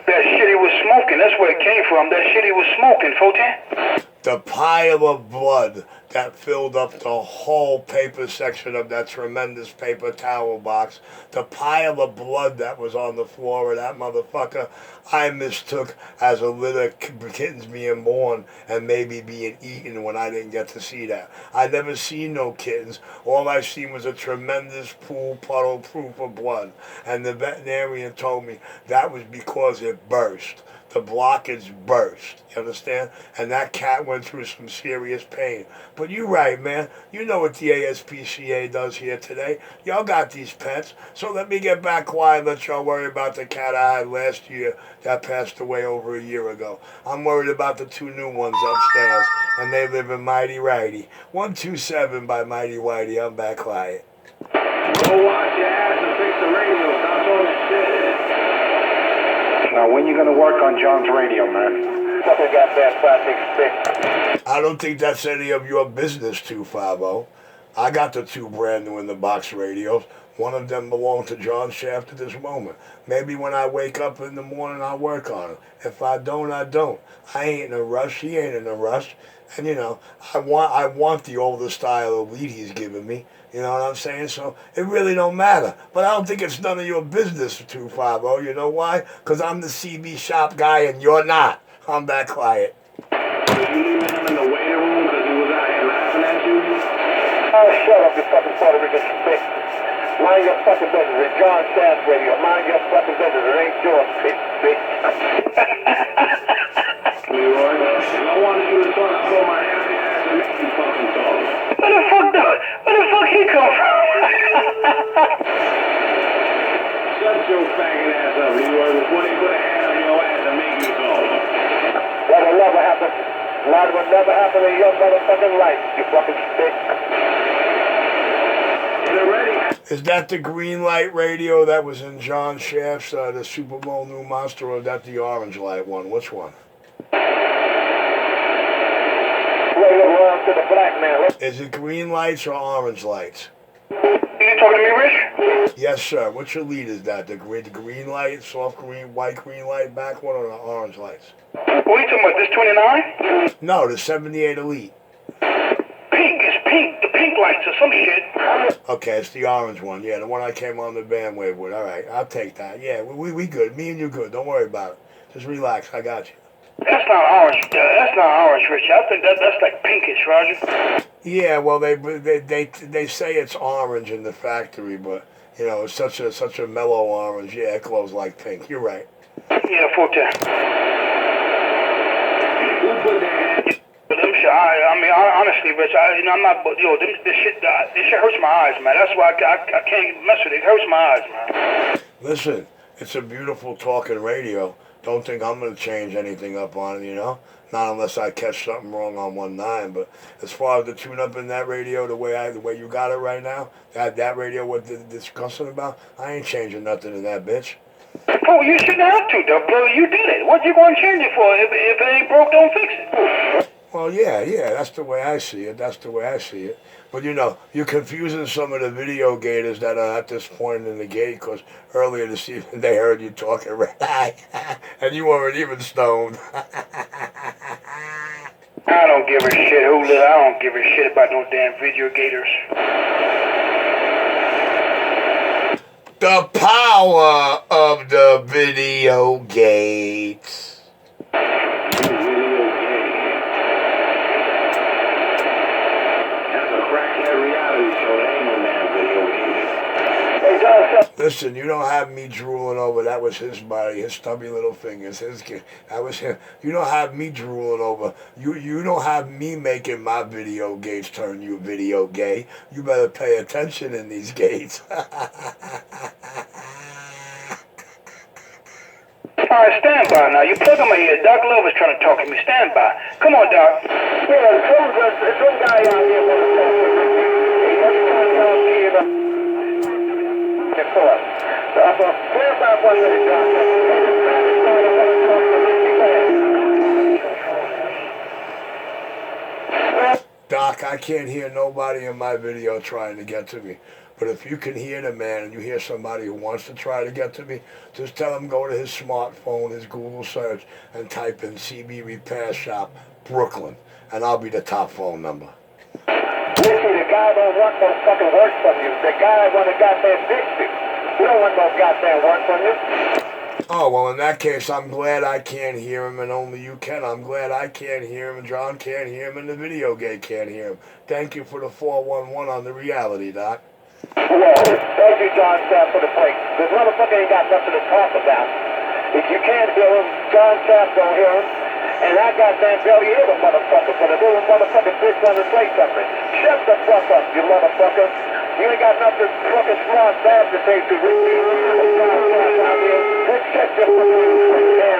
That shit he was smoking, that's where it came from. That shit he was smoking, Fotan. The pile of blood that filled up the whole paper section of that tremendous paper towel box, the pile of blood that was on the floor of that motherfucker, I mistook as a litter kittens being born and maybe being eaten when I didn't get to see that. I never seen no kittens. All I seen was a tremendous pool puddle proof of blood. And the veterinarian told me that was because it burst. The blockage burst, you understand? And that cat went through some serious pain. But you're right, man. You know what the ASPCA does here today. Y'all got these pets. So let me get back quiet. Let y'all worry about the cat I had last year that passed away over a year ago. I'm worried about the 2 new ones upstairs, and they live in Mighty Righty. 127 by Mighty Whitey. I'm back quiet. Go watch your ass and fix the radio. Stop talking shit. Now, when you going to work on John's radio, man? Fucking goddamn plastic stick. I don't think that's any of your business, 250. I got the 2 brand new in the box radios. One of them belongs to John Shaft at this moment. Maybe when I wake up in the morning, I'll work on it. If I don't, I don't. I ain't in a rush. He ain't in a rush. And, you know, I want the older style of lead he's giving me. You know what I'm saying? So it really don't matter. But I don't think it's none of your business, 250. You know why? Because I'm the CB shop guy and you're not. I'm back quiet. Did you leave him in the waiting room because he was out here laughing at you? Oh, shut up, you fucking Puerto Rican bitch. Mind your fucking business. It's John Shaft radio. Mind your fucking business. It ain't yours, bitch. Leroy, if I wanted you to talk, I'd throw my happy ass and make you fucking talk. Where the fuck he come from? Shut Shut your faggot ass up, Leroy, before they put a hand on your ass and make you go. That will never happen. That will never happen in your motherfucking life, you fucking stick. It already happened. Is that the green light radio that was in John Shaft's the Super Bowl New Monster, or is that the orange light one? Which one? To the black man. Is it green lights or orange lights? You talking to me, Rich? Yes, sir. Which elite is that? The green light, soft green, white green light back one, or the orange lights? What are you talking about? This 29? No, the 78 elite. Pink. It's pink. The pink lights or some shit. Okay, it's the orange one. Yeah, the one I came on the bandwave with. All right, I'll take that. Yeah, we good. Me and you good. Don't worry about it. Just relax. I got you. That's not orange. That's not orange, Rich. I think that's like pinkish, Roger. Yeah, well, they say it's orange in the factory, but you know, it's such a mellow orange. Yeah, it glows like pink. You're right. Yeah, 410. Who put their hand? I mean, honestly, Rich, I'm not, this shit hurts my eyes, man. That's why I can't mess with it. It hurts my eyes, man. Listen, it's a beautiful talking radio. Don't think I'm going to change anything up on it, you know? Not unless I catch something wrong on 1.9. But as far as the tune-up in that radio, the way you got it right now, that radio what they're discussing about, I ain't changing nothing in that bitch. Oh, you shouldn't have to, though, brother. You did it. What you going to change it for? If it ain't broke, don't fix it. Well, yeah, that's the way I see it. But, you know, you're confusing some of the video gators that are at this point in the gate, because earlier this evening they heard you talking right, and you weren't even stoned. I don't give a shit, Hula. I don't give a shit about no damn video gators. The power of the video gates. Listen, you don't have me drooling over. That was his body, his stubby little fingers, his kid. That was him. You don't have me drooling over. You don't have me making my video gates turn you video gay. You better pay attention in these gates. All right, stand by now. You plug in my ear. Doc Love is trying to talk to me. Stand by. Come on, Doc. Yeah, some guy out there want to talk to me. He doesn't want to talk to you. Clarify 1 minute, Doc, I can't hear nobody in my video trying to get to me. But if you can hear the man and you hear somebody who wants to try to get to me, just tell him go to his smartphone, his Google search, and type in CB Repair Shop, Brooklyn, and I'll be the top phone number. Listen, the guy don't want no fucking work from you. The guy want to goddamn fix it. You don't want no goddamn work from you. Oh, well, in that case, I'm glad I can't hear him, and only you can. I'm glad I can't hear him, and John can't hear him, and the video gate can't hear him. Thank you for the 411 on the reality, Doc. Well, thank you, John Sapp, for the break. This motherfucker ain't got nothing to talk about. If you can't hear him, John Sapp don't hear him. And I goddamn barely hear the motherfucker, but a little motherfucking bitch want to say something. Shut the fuck up, you motherfucker. You ain't got nothing fucking smart bad to say to me. Just shut your fucking damn.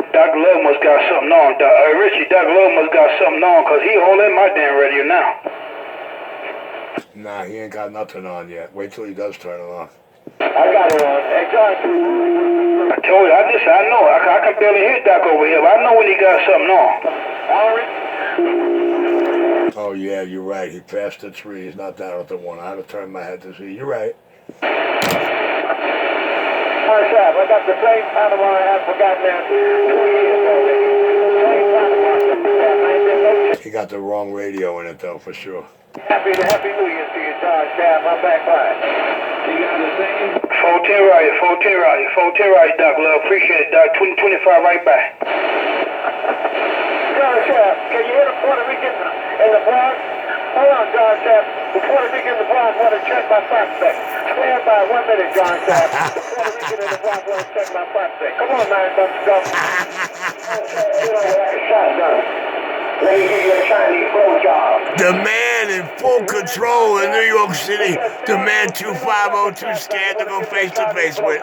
Doc Love must got something on. Richie, Doc Love must got something on, because he holding my damn radio now. Nah, he ain't got nothing on yet. Wait till he does turn it on. I got it on. Hey, John. I told you, I know. I can barely hear Doc over here, but I know when he got something on. Oh, yeah, you're right. He passed the tree. He's not down at the one. I had to turn my head to see. You're right. I got the same Panama I had for goddamn 2 years. He got the wrong radio in it, though, for sure. Happy New Year to you, John Sapp. I'm back by. You got the same? 14 right, Doc Love. Appreciate it, Doc. 2025 right back. John Sapp, can you hear the Puerto Rican in the Bronx? Hold on, John Sapp. The Puerto Rican in the Bronx want to check my prospect. Stand by 1 minute, John Sapp. The Puerto Rican in the Bronx want to check my prospect. Come on, man, let's go. You know, like a shotgun. Let me give you a Chinese blowjob. The man in full control in New York City, the man 2502 scared to go face to face with.